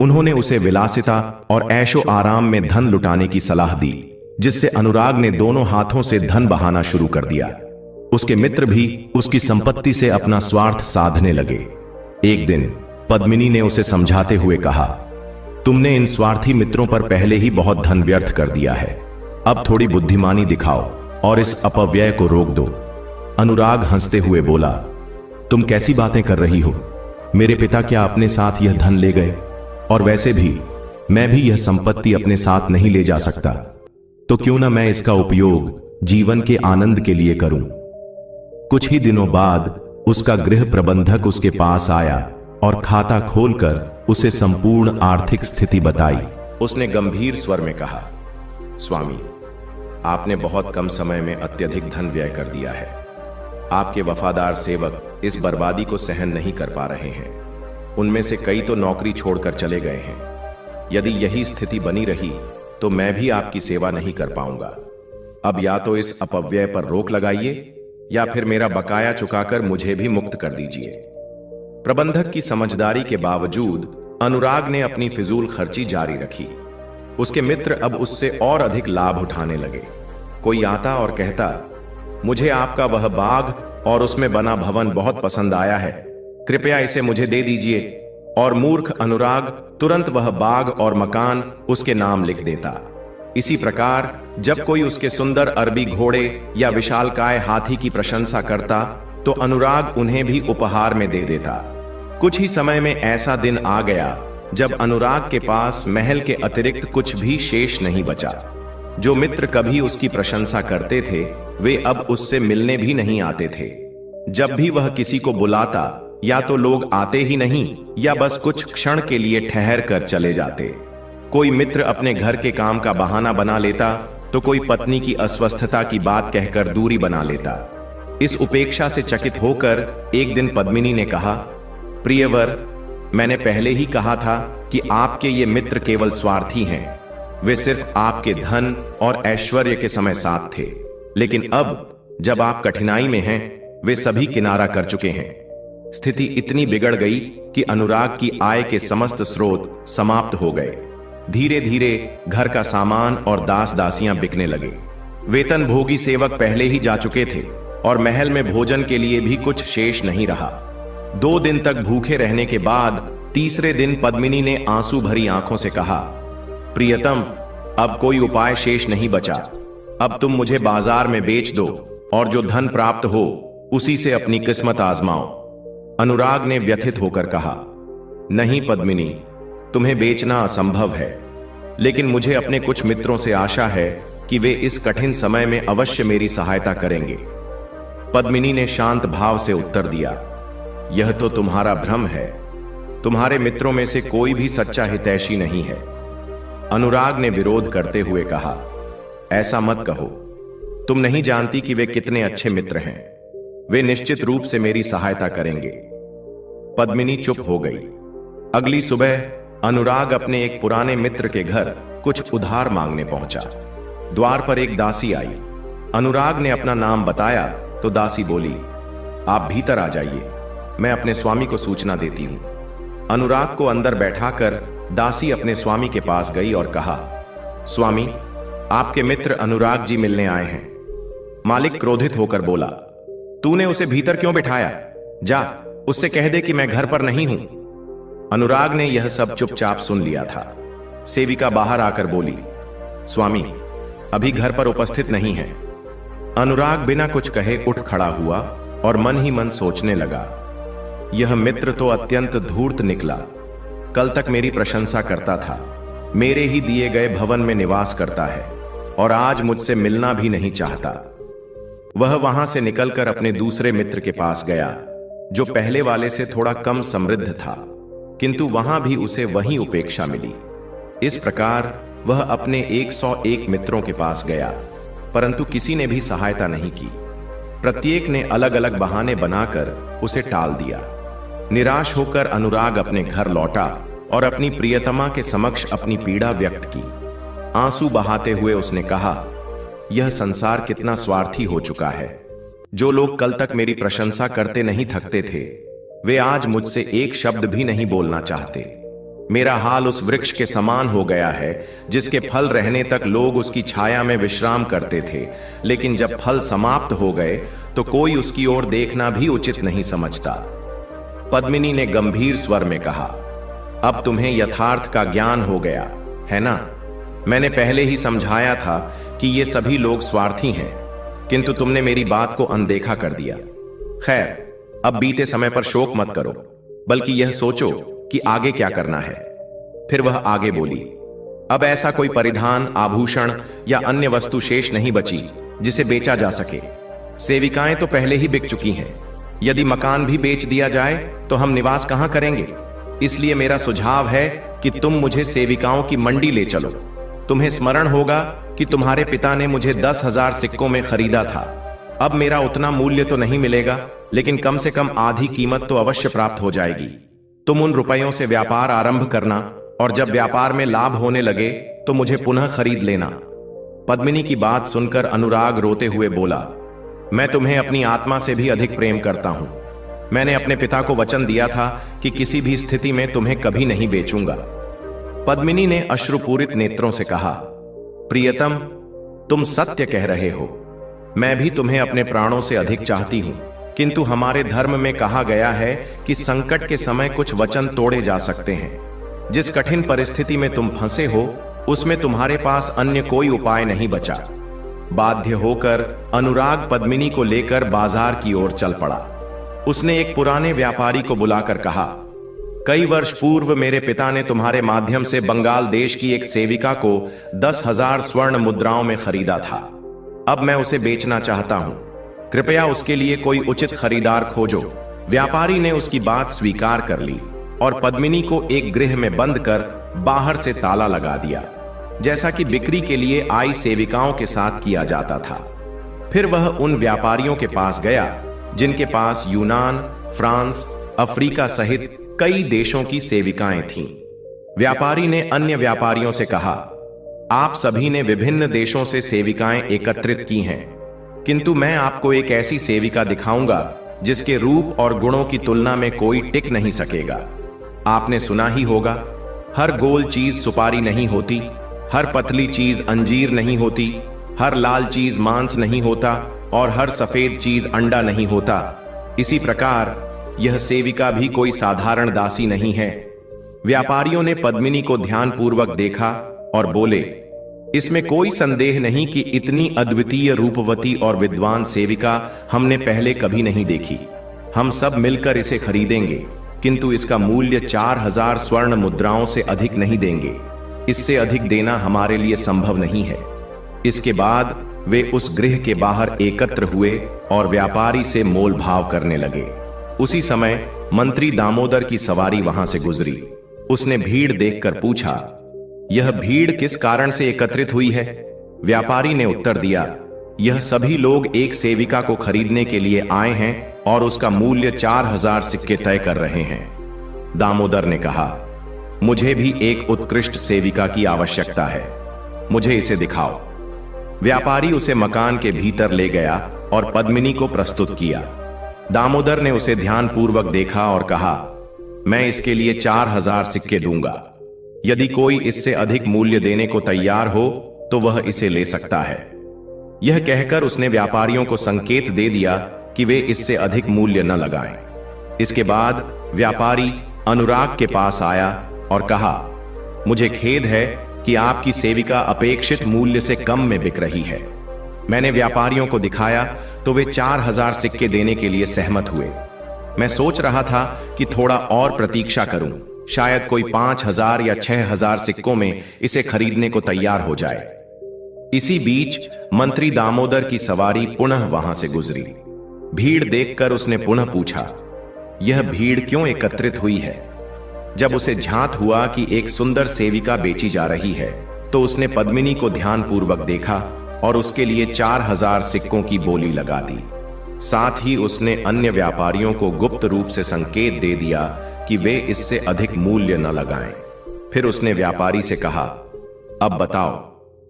उन्होंने उसे विलासिता और ऐशो आराम में धन लुटाने की सलाह दी, जिससे अनुराग ने दोनों हाथों से धन बहाना शुरू कर दिया। उसके मित्र भी उसकी संपत्ति से अपना स्वार्थ साधने लगे। एक दिन पद्मिनी ने उसे समझाते हुए कहा, तुमने इन स्वार्थी मित्रों पर पहले ही बहुत धन व्यर्थ कर दिया है। अब थोड़ी बुद्धिमानी दिखाओ और इस अपव्यय को रोक दो। अनुराग हंसते हुए बोला, तुम कैसी बातें कर रही हो? मेरे पिता क्या अपने साथ यह धन ले गए? और वैसे भी मैं भी यह संपत्ति अपने साथ नहीं ले जा सकता, तो क्यों ना मैं इसका उपयोग जीवन के आनंद के लिए करूं। कुछ ही दिनों बाद उसका गृह प्रबंधक उसके पास आया और खाता खोलकर उसे संपूर्ण आर्थिक स्थिति बताई। उसने गंभीर स्वर में कहा, स्वामी, आपने बहुत कम समय में अत्यधिक धन व्यय कर दिया है। आपके वफादार सेवक इस बर्बादी को सहन नहीं कर पा रहे हैं। उनमें से कई तो नौकरी छोड़कर चले गए हैं। यदि यही स्थिति बनी रही तो मैं भी आपकी सेवा नहीं कर पाऊंगा। अब या तो इस अपव्यय पर रोक लगाइए या फिर मेरा बकाया चुकाकर मुझे भी मुक्त कर दीजिए। प्रबंधक की समझदारी के बावजूद अनुराग ने अपनी फिजूल खर्ची जारी रखी। उसके मित्र अब उससे और अधिक लाभ उठाने लगे। कोई आता और कहता, मुझे आपका वह बाग और उसमें बना भवन बहुत पसंद आया है, कृपया इसे मुझे दे दीजिए। और मूर्ख अनुराग तुरंत वह बाग और मकान उसके नाम लिख देता। इसी प्रकार जब कोई उसके सुंदर अरबी घोड़े या विशालकाय हाथी की प्रशंसा करता तो अनुराग उन्हें भी उपहार में दे देता। कुछ ही समय में ऐसा दिन आ गया जब अनुराग के पास महल के अतिरिक्त कुछ भी शेष नहीं बचा। जो मित्र कभी उसकी प्रशंसा करते थे वे अब उससे मिलने भी नहीं आते थे। जब भी वह किसी को बुलाता या तो लोग आते ही नहीं या बस कुछ क्षण के लिए ठहर कर चले जाते। कोई मित्र अपने घर के काम का बहाना बना लेता तो कोई पत्नी की अस्वस्थता की बात कहकर दूरी बना लेता। इस उपेक्षा से चकित होकर एक दिन पद्मिनी ने कहा, प्रियवर, मैंने पहले ही कहा था कि आपके ये मित्र केवल स्वार्थी हैं। वे सिर्फ आपके धन और ऐश्वर्य के समय साथ थे, लेकिन अब जब आप कठिनाई में हैं, वे सभी किनारा कर चुके हैं। स्थिति इतनी बिगड़ गई कि अनुराग की आय के समस्त स्रोत समाप्त हो गए। धीरे धीरे घर का सामान और दास दासियां बिकने लगे। वेतन भोगी सेवक पहले ही जा चुके थे और महल में भोजन के लिए भी कुछ शेष नहीं रहा। 2 दिन तक भूखे रहने के बाद तीसरे दिन पद्मिनी ने आंसू भरी आंखों से कहा, प्रियतम, अब कोई उपाय शेष नहीं बचा। अब तुम मुझे बाजार में बेच दो और जो धन प्राप्त हो उसी से अपनी किस्मत आजमाओ। अनुराग ने व्यथित होकर कहा, नहीं पद्मिनी, तुम्हें बेचना असंभव है, लेकिन मुझे अपने कुछ मित्रों से आशा है कि वे इस कठिन समय में अवश्य मेरी सहायता करेंगे। पद्मिनी ने शांत भाव से उत्तर दिया, यह तो तुम्हारा भ्रम है। तुम्हारे मित्रों में से कोई भी सच्चा हितैषी नहीं है। अनुराग ने विरोध करते हुए कहा, ऐसा मत कहो। तुम नहीं जानती कि वे कितने अच्छे मित्र हैं। वे निश्चित रूप से मेरी सहायता करेंगे। पद्मिनी चुप हो गई। अगली सुबह अनुराग अपने एक पुराने मित्र के घर कुछ उधार मांगने पहुंचा। द्वार पर एक दासी आई। अनुराग ने अपना नाम बताया तो दासी बोली, आप भीतर आ जाइए, मैं अपने स्वामी को सूचना देती हूं। अनुराग को अंदर बैठाकर दासी अपने स्वामी के पास गई और कहा, स्वामी, आपके मित्र अनुराग जी मिलने आए हैं। मालिक क्रोधित होकर बोला, तूने उसे भीतर क्यों बिठाया? जा, उससे कह दे कि मैं घर पर नहीं हूं। अनुराग ने यह सब चुपचाप सुन लिया था। सेविका बाहर आकर बोली, स्वामी, अभी घर पर उपस्थित नहीं है। अनुराग बिना कुछ कहे उठ खड़ा हुआ और मन ही मन सोचने लगा, यह मित्र तो अत्यंत धूर्त निकला। कल तक मेरी प्रशंसा करता था, मेरे ही दिए गए भवन में निवास करता है और आज मुझसे मिलना भी नहीं चाहता। वह वहां से निकलकर अपने दूसरे मित्र के पास गया, जो पहले वाले से थोड़ा कम समृद्ध था, किंतु वहां भी उसे वही उपेक्षा मिली। इस प्रकार वह अपने 101 मित्रों के पास गया, परंतु किसी ने भी सहायता नहीं की। प्रत्येक ने अलग अलग बहाने बनाकर उसे टाल दिया। निराश होकर अनुराग अपने घर लौटा और अपनी प्रियतमा के समक्ष अपनी पीड़ा व्यक्त की। आंसू बहाते हुए उसने कहा, यह संसार कितना स्वार्थी हो चुका है। जो लोग कल तक मेरी प्रशंसा करते नहीं थकते थे, वे आज मुझसे एक शब्द भी नहीं बोलना चाहते। मेरा हाल उस वृक्ष के समान हो गया है जिसके फल रहने तक लोग उसकी छाया में विश्राम करते थे, लेकिन जब फल समाप्त हो गए तो कोई उसकी ओर देखना भी उचित नहीं समझता। पद्मिनी ने गंभीर स्वर में कहा, अब तुम्हें यथार्थ का ज्ञान हो गया है ना? मैंने पहले ही समझाया था कि ये सभी लोग स्वार्थी हैं, किंतु तुमने मेरी बात को अनदेखा कर दिया। खैर, अब बीते समय पर शोक मत करो, बल्कि यह सोचो कि आगे क्या करना है। फिर वह आगे बोली, अब ऐसा कोई परिधान, आभूषण या अन्य वस्तु शेष नहीं बची जिसे बेचा जा सके। सेविकाएं तो पहले ही बिक चुकी हैं। यदि मकान भी बेच दिया जाए तो हम निवास कहां करेंगे? इसलिए मेरा सुझाव है कि तुम मुझे सेविकाओं की मंडी ले चलो। तुम्हें स्मरण होगा कि तुम्हारे पिता ने मुझे 10,000 सिक्कों में खरीदा था। अब मेरा उतना मूल्य तो नहीं मिलेगा, लेकिन कम से कम आधी कीमत तो अवश्य प्राप्त हो जाएगी। तुम उन रुपयों से व्यापार आरंभ करना और जब व्यापार में लाभ होने लगे तो मुझे पुनः खरीद लेना। पद्मिनी की बात सुनकर अनुराग रोते हुए बोला, मैं तुम्हें अपनी आत्मा से भी अधिक प्रेम करता हूं। मैंने अपने पिता को वचन दिया था कि किसी भी स्थिति में तुम्हें कभी नहीं बेचूंगा। पद्मिनी ने अश्रुपूरित नेत्रों से कहा, प्रियतम, तुम सत्य कह रहे हो। मैं भी तुम्हें अपने प्राणों से अधिक चाहती हूं, किंतु हमारे धर्म में कहा गया है कि संकट के समय कुछ वचन तोड़े जा सकते हैं। जिस कठिन परिस्थिति में तुम फंसे हो, उसमें तुम्हारे पास अन्य कोई उपाय नहीं बचा। बाध्य होकर अनुराग पद्मिनी को लेकर बाजार की ओर चल पड़ा। उसने एक पुराने व्यापारी को बुलाकर कहा, कई वर्ष पूर्व मेरे पिता ने तुम्हारे माध्यम से बंगाल देश की एक सेविका को 10,000 स्वर्ण मुद्राओं में खरीदा था। अब मैं उसे बेचना चाहता हूं। कृपया उसके लिए कोई उचित खरीदार खोजो। व्यापारी ने उसकी बात स्वीकार कर ली और पद्मिनी को एक गृह में बंद कर बाहर से ताला लगा दिया, जैसा कि बिक्री के लिए आई सेविकाओं के साथ किया जाता था। फिर वह उन व्यापारियों के पास गया जिनके पास यूनान, फ्रांस, अफ्रीका सहित कई देशों की सेविकाएं थीं। व्यापारी ने अन्य व्यापारियों से कहा, आप सभी ने विभिन्न देशों से सेविकाएं एकत्रित की हैं, किंतु मैं आपको एक ऐसी सेविका दिखाऊंगा जिसके रूप और गुणों की तुलना में कोई टिक नहीं सकेगा। आपने सुना ही होगा, हर गोल चीज सुपारी नहीं होती, हर पतली चीज अंजीर नहीं होती, हर लाल चीज मांस नहीं होता और हर सफेद चीज अंडा नहीं होता। इसी प्रकार यह सेविका भी कोई साधारण दासी नहीं है। व्यापारियों ने पद्मिनी को ध्यानपूर्वक देखा और बोले, इसमें कोई संदेह नहीं कि इतनी अद्वितीय रूपवती और विद्वान सेविका हमने पहले कभी नहीं देखी। हम सब मिलकर इसे खरीदेंगे, किंतु इसका मूल्य 4000 स्वर्ण मुद्राओं से अधिक नहीं देंगे। इससे अधिक देना हमारे लिए संभव नहीं है। इसके बाद वे उस गृह के बाहर एकत्र हुए और व्यापारी से मोल भाव करने लगे। उसी समय मंत्री दामोदर की सवारी वहां से गुजरी। उसने भीड़ देखकर पूछा, यह भीड़ किस कारण से एकत्रित हुई है? व्यापारी ने उत्तर दिया, यह सभी लोग एक सेविका को खरीदने के लिए आए हैं और उसका मूल्य 4000 सिक्के तय कर रहे हैं। दामोदर ने कहा, मुझे भी एक उत्कृष्ट सेविका की आवश्यकता है, मुझे इसे दिखाओ। व्यापारी उसे मकान के भीतर ले गया और पद्मिनी को प्रस्तुत किया। दामोदर ने उसे ध्यानपूर्वक देखा और कहा, मैं इसके लिए 4000 सिक्के दूंगा। यदि कोई इससे अधिक मूल्य देने को तैयार हो तो वह इसे ले सकता है। यह कहकर उसने व्यापारियों को संकेत दे दिया कि वे इससे अधिक मूल्य न लगाएं। इसके बाद व्यापारी अनुराग के पास आया और कहा, मुझे खेद है कि आपकी सेविका अपेक्षित मूल्य से कम में बिक रही है। मैंने व्यापारियों को दिखाया तो वे 4000 सिक्के देने के लिए सहमत हुए। मैं सोच रहा था कि थोड़ा और प्रतीक्षा करूं, शायद कोई 5000 या 6000 सिक्कों में इसे खरीदने को तैयार हो जाए। इसी बीच मंत्री दामोदर की सवारी पुनः वहां से गुजरी। भीड़ देखकर उसने पुनः पूछा, यह भीड़ क्यों एकत्रित हुई है? जब उसे झांत हुआ कि एक सुंदर सेविका बेची जा रही है तो उसने पद्मिनी को ध्यानपूर्वक देखा और उसके लिए 4000 सिक्कों की बोली लगा दी। साथ ही उसने अन्य व्यापारियों को गुप्त रूप से संकेत दे दिया कि वे इससे अधिक मूल्य न लगाएं। फिर उसने व्यापारी से कहा, अब बताओ,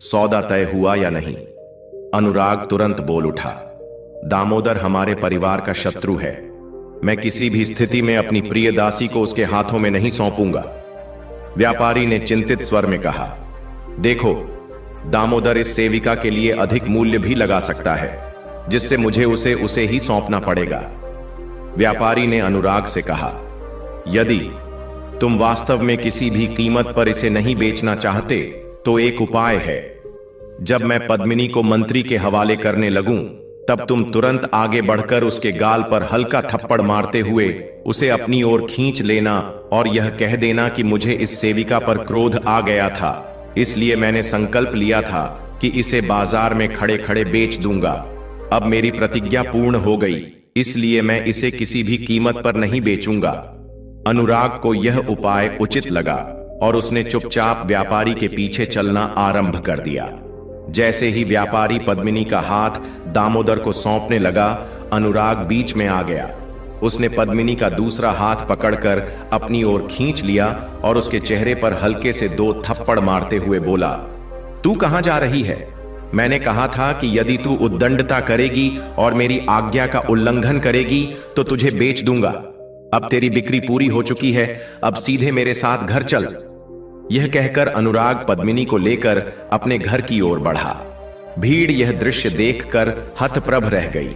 सौदा तय हुआ या नहीं? अनुराग तुरंत बोल उठा, दामोदर हमारे परिवार का शत्रु है। मैं किसी भी स्थिति में अपनी प्रिय दासी को उसके हाथों में नहीं सौंपूंगा। व्यापारी ने चिंतित स्वर में कहा, देखो, दामोदर इस सेविका के लिए अधिक मूल्य भी लगा सकता है, जिससे मुझे उसे ही सौंपना पड़ेगा। व्यापारी ने अनुराग से कहा, यदि तुम वास्तव में किसी भी कीमत पर इसे नहीं बेचना चाहते तो एक उपाय है। जब मैं पद्मिनी को मंत्री के हवाले करने लगूं, तब तुम तुरंत आगे बढ़कर उसके गाल पर हल्का थप्पड़ मारते हुए उसे अपनी ओर खींच लेना और यह कह देना कि मुझे इस सेविका पर क्रोध आ गया था, इसलिए मैंने संकल्प लिया था कि इसे बाजार में खड़े खड़े बेच दूंगा। अब मेरी प्रतिज्ञा पूर्ण हो गई, इसलिए मैं इसे किसी भी कीमत पर नहीं बेचूंगा। अनुराग को यह उपाय उचित लगा और उसने चुपचाप व्यापारी के पीछे चलना आरंभ कर दिया। जैसे ही व्यापारी पद्मिनी का हाथ दामोदर को सौंपने लगा, अनुराग बीच में आ गया। उसने पद्मिनी का दूसरा हाथ पकड़कर अपनी ओर खींच लिया और उसके चेहरे पर हल्के से 2 थप्पड़ मारते हुए बोला, तू कहां जा रही है? मैंने कहा था कि यदि तू उद्दंडता करेगी और मेरी आज्ञा का उल्लंघन करेगी तो तुझे बेच दूंगा। अब तेरी बिक्री पूरी हो चुकी है, अब सीधे मेरे साथ घर चल। यह कहकर अनुराग पद्मिनी को लेकर अपने घर की ओर बढ़ा। भीड़ यह दृश्य देखकर हतप्रभ रह गई।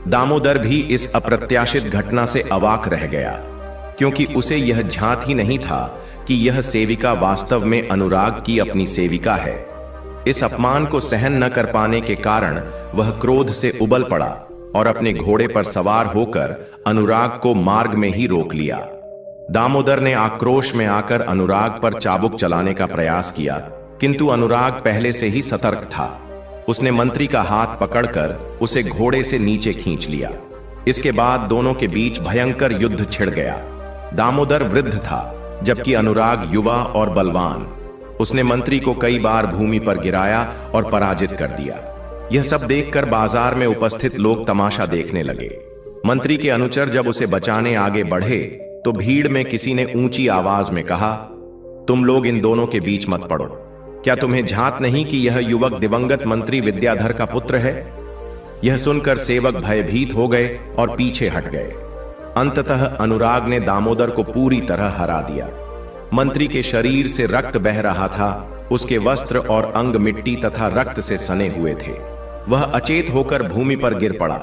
दामोदर भी इस अप्रत्याशित घटना से अवाक रह गया, क्योंकि उसे यह झांत ही नहीं था कि यह सेविका वास्तव में अनुराग की अपनी सेविका है। इस अपमान को सहन न कर पाने के कारण वह क्रोध से उबल पड़ा और अपने घोड़े पर सवार होकर अनुराग को मार्ग में ही रोक लिया। दामोदर ने आक्रोश में आकर अनुराग पर चाबुक चलाने का प्रयास किया, किंतु अनुराग पहले से ही सतर्क था। उसने मंत्री का हाथ पकड़कर उसे घोड़े से नीचे खींच लिया। इसके बाद दोनों के बीच भयंकर युद्ध छिड़ गया। दामोदर वृद्ध था, जबकि अनुराग युवा और बलवान। उसने मंत्री को कई बार भूमि पर गिराया और पराजित कर दिया। यह सब देखकर बाजार में उपस्थित लोग तमाशा देखने लगे। मंत्री के अनुचर जब उसे बचाने आगे बढ़े तो भीड़ में किसी ने ऊंची आवाज में कहा, तुम लोग इन दोनों के बीच मत पड़ो। क्या तुम्हें झात नहीं कि यह युवक दिवंगत मंत्री विद्याधर का पुत्र है? यह सुनकर सेवक भयभीत हो गए और पीछे हट गए। अंततः अनुराग ने दामोदर को पूरी तरह हरा दिया। मंत्री के शरीर से रक्त बह रहा था, उसके वस्त्र और अंग मिट्टी तथा रक्त से सने हुए थे। वह अचेत होकर भूमि पर गिर पड़ा।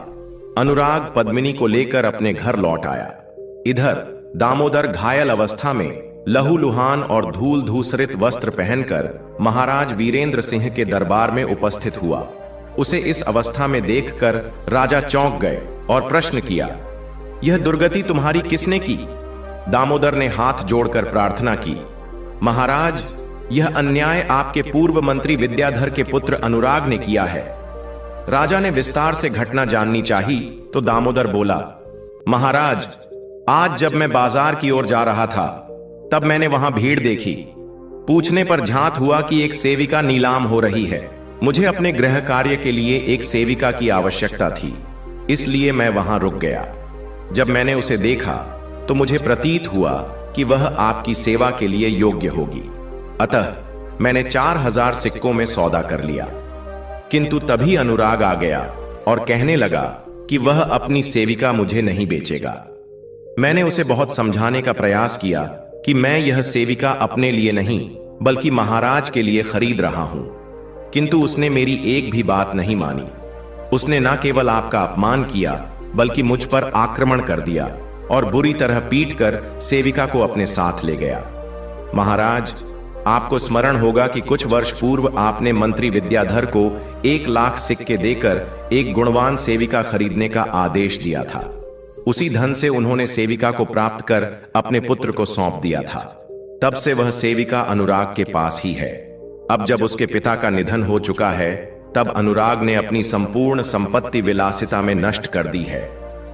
अनुराग पद्मिनी को लेकर अपने घर लौट आया। इधर दामोदर घायल अवस्था में लहूलुहान और धूल धूसरित वस्त्र पहनकर महाराज वीरेंद्र सिंह के दरबार में उपस्थित हुआ। उसे इस अवस्था में देखकर राजा चौंक गए और प्रश्न किया, यह दुर्गति तुम्हारी किसने की? दामोदर ने हाथ जोड़कर प्रार्थना की, महाराज, यह अन्याय आपके पूर्व मंत्री विद्याधर के पुत्र अनुराग ने किया है। राजा ने विस्तार से घटना जाननी चाही तो दामोदर बोला, महाराज, आज जब मैं बाजार की ओर जा रहा था तब मैंने वहां भीड़ देखी। पूछने पर झांत हुआ कि एक सेविका नीलाम हो रही है। मुझे अपने गृह कार्य के लिए एक सेविका की आवश्यकता थी, इसलिए मैं वहां रुक गया। जब मैंने उसे देखा तो मुझे प्रतीत हुआ कि वह आपकी सेवा के लिए योग्य होगी। अतः मैंने 4000 सिक्कों में सौदा कर लिया। किंतु तभी अनुराग आ गया और कहने लगा कि वह अपनी सेविका मुझे नहीं बेचेगा। मैंने उसे बहुत समझाने का प्रयास किया कि मैं यह सेविका अपने लिए नहीं बल्कि महाराज के लिए खरीद रहा हूं, किंतु उसने मेरी एक भी बात नहीं मानी। उसने न केवल आपका अपमान किया बल्कि मुझ पर आक्रमण कर दिया और बुरी तरह पीटकर सेविका को अपने साथ ले गया। महाराज, आपको स्मरण होगा कि कुछ वर्ष पूर्व आपने मंत्री विद्याधर को 1 लाख सिक्के देकर एक गुणवान सेविका खरीदने का आदेश दिया था। उसी धन से उन्होंने सेविका को प्राप्त कर अपने पुत्र को सौंप दिया था। तब से वह सेविका अनुराग के पास ही है। अब जब उसके पिता का निधन हो चुका है, तब अनुराग ने अपनी संपूर्ण संपत्ति विलासिता में नष्ट कर दी है।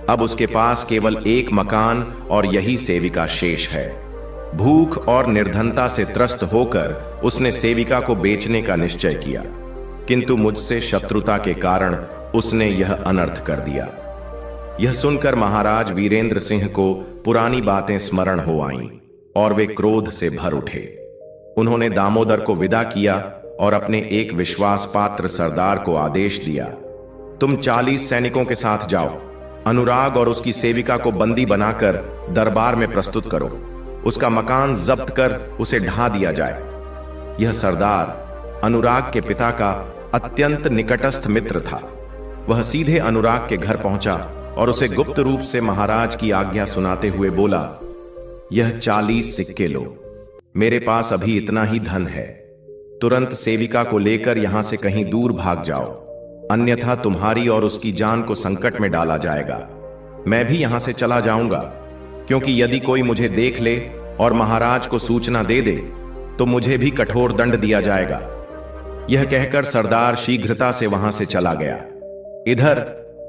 अब उसके पास केवल एक मकान और यही सेविका शेष है। भूख और निर्धनता से त्रस्त होकर उसने सेविका को बेचने का निश्चय किया, किंतु मुझसे शत्रुता के कारण उसने यह अनर्थ कर दिया। यह सुनकर महाराज वीरेंद्र सिंह को पुरानी बातें स्मरण हो आईं और वे क्रोध से भर उठे। उन्होंने दामोदर को विदा किया और अपने एक विश्वास पात्र सरदार को आदेश दिया, तुम 40 सैनिकों के साथ जाओ, अनुराग और उसकी सेविका को बंदी बनाकर दरबार में प्रस्तुत करो। उसका मकान जब्त कर उसे ढा दिया जाए। यह सरदार अनुराग के पिता का अत्यंत निकटस्थ मित्र था। वह सीधे अनुराग के घर पहुंचा और उसे गुप्त रूप से महाराज की आज्ञा सुनाते हुए बोला, यह 40 सिक्के लो, मेरे पास अभी इतना ही धन है। तुरंत सेविका को लेकर यहां से कहीं दूर भाग जाओ, अन्यथा तुम्हारी और उसकी जान को संकट में डाला जाएगा। मैं भी यहां से चला जाऊंगा, क्योंकि यदि कोई मुझे देख ले और महाराज को सूचना दे दे तो मुझे भी कठोर दंड दिया जाएगा। यह कहकर सरदार शीघ्रता से वहां से चला गया। इधर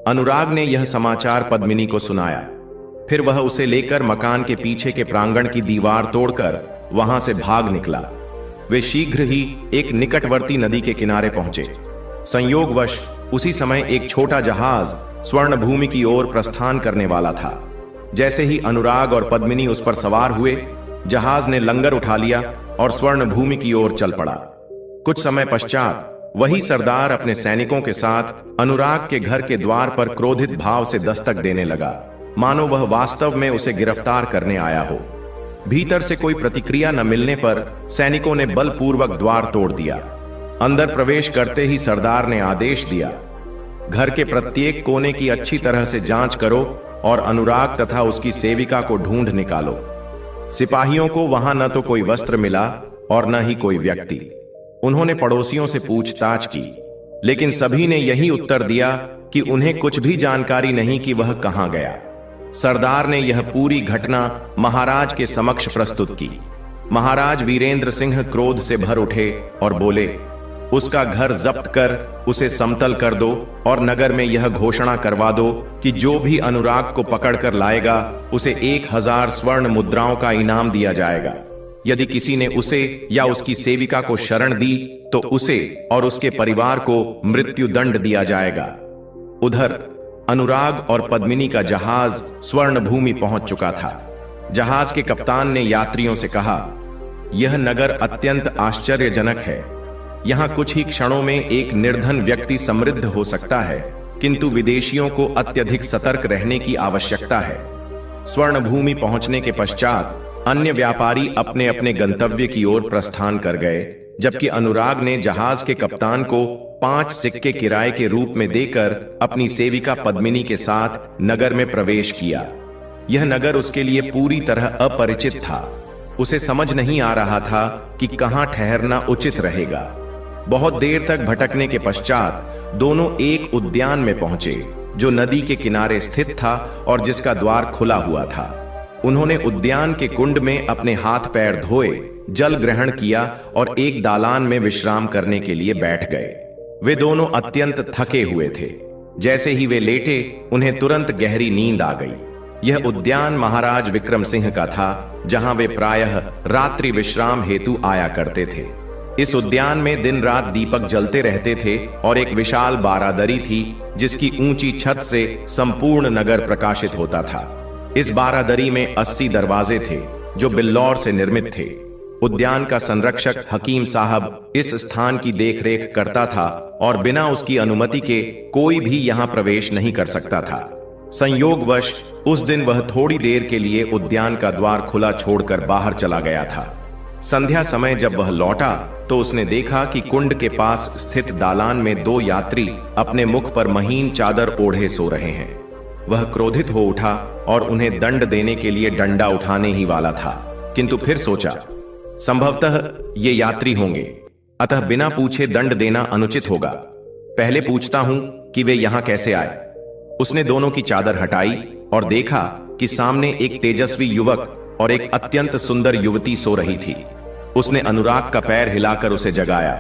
अनुराग ने यह समाचार पद्मिनी को सुनाया। फिर वह उसे लेकर मकान के पीछे के प्रांगण की दीवार तोड़कर वहां से भाग निकला। वे शीघ्र ही एक निकटवर्ती नदी के किनारे पहुंचे। संयोगवश उसी समय एक छोटा जहाज स्वर्ण भूमि की ओर प्रस्थान करने वाला था। जैसे ही अनुराग और पद्मिनी उस पर सवार हुए, जहाज ने लंगर उठा लिया और स्वर्ण भूमि की ओर चल पड़ा। कुछ समय पश्चात वही सरदार अपने सैनिकों के साथ अनुराग के घर के द्वार पर क्रोधित भाव से दस्तक देने लगा, मानो वह वास्तव में उसे गिरफ्तार करने आया हो। भीतर से कोई प्रतिक्रिया न मिलने पर सैनिकों ने बलपूर्वक द्वार तोड़ दिया। अंदर प्रवेश करते ही सरदार ने आदेश दिया, घर के प्रत्येक कोने की अच्छी तरह से जांच करो और अनुराग तथा उसकी सेविका को ढूंढ निकालो। सिपाहियों को वहां न तो कोई वस्त्र मिला और न ही कोई व्यक्ति। उन्होंने पड़ोसियों से पूछताछ की, लेकिन सभी ने यही उत्तर दिया कि उन्हें कुछ भी जानकारी नहीं कि वह कहां गया। सरदार ने यह पूरी घटना महाराज के समक्ष प्रस्तुत की। महाराज वीरेंद्र सिंह क्रोध से भर उठे और बोले, उसका घर जब्त कर उसे समतल कर दो और नगर में यह घोषणा करवा दो कि जो भी अनुराग को पकड़कर लाएगा उसे 1000 स्वर्ण मुद्राओं का इनाम दिया जाएगा। यदि किसी ने उसे या उसकी सेविका को शरण दी तो उसे और उसके परिवार को मृत्यु दंड दिया जाएगा। उधर अनुराग और पद्मिनी का जहाज स्वर्ण भूमि पहुंच चुका था। जहाज के कप्तान ने यात्रियों से कहा, यह नगर अत्यंत आश्चर्यजनक है। यहाँ कुछ ही क्षणों में एक निर्धन व्यक्ति समृद्ध हो सकता है, किंतु विदेशियों को अत्यधिक सतर्क रहने की आवश्यकता है। स्वर्ण भूमि पहुंचने के पश्चात अन्य व्यापारी अपने अपने गंतव्य की ओर प्रस्थान कर गए, जबकि अनुराग ने जहाज के कप्तान को 5 सिक्के किराए के रूप में देकर अपनी सेविका पद्मिनी के साथ नगर में प्रवेश किया। यह नगर उसके लिए पूरी तरह अपरिचित था। उसे समझ नहीं आ रहा था कि कहां ठहरना उचित रहेगा। बहुत देर तक भटकने के पश्चात दोनों एक उद्यान में पहुंचे, जो नदी के किनारे स्थित था और जिसका द्वार खुला हुआ था। उन्होंने उद्यान के कुंड में अपने हाथ पैर धोए, जल ग्रहण किया और एक दालान में विश्राम करने के लिए बैठ गए। वे दोनों अत्यंत थके हुए थे। जैसे ही वे लेटे, उन्हें तुरंत गहरी नींद आ गई। यह उद्यान महाराज विक्रम सिंह का था, जहां वे प्रायः रात्रि विश्राम हेतु आया करते थे। इस उद्यान में दिन रात दीपक जलते रहते थे और एक विशाल बारादरी थी, जिसकी ऊंची छत से संपूर्ण नगर प्रकाशित होता था। इस बारादरी में 80 दरवाजे थे, जो बिल्लौर से निर्मित थे। उद्यान का संरक्षक हकीम साहब इस स्थान की देखरेख करता था और बिना उसकी अनुमति के कोई भी यहां प्रवेश नहीं कर सकता था। संयोगवश उस दिन वह थोड़ी देर के लिए उद्यान का द्वार खुला छोड़कर बाहर चला गया था। संध्या समय जब वह लौटा तो उसने देखा कि कुंड के पास स्थित दालान में 2 यात्री अपने मुख पर महीन चादर ओढ़े सो रहे हैं। वह क्रोधित हो उठा और उन्हें दंड देने के लिए डंडा उठाने ही वाला था, किंतु फिर सोचा, संभवतः ये यात्री होंगे, अतः बिना पूछे दंड देना अनुचित होगा। पहले पूछता हूं कि वे यहां कैसे आए। उसने दोनों की चादर हटाई और देखा कि सामने एक तेजस्वी युवक और एक अत्यंत सुंदर युवती सो रही थी। उसने अनुराग का पैर हिलाकर उसे जगाया।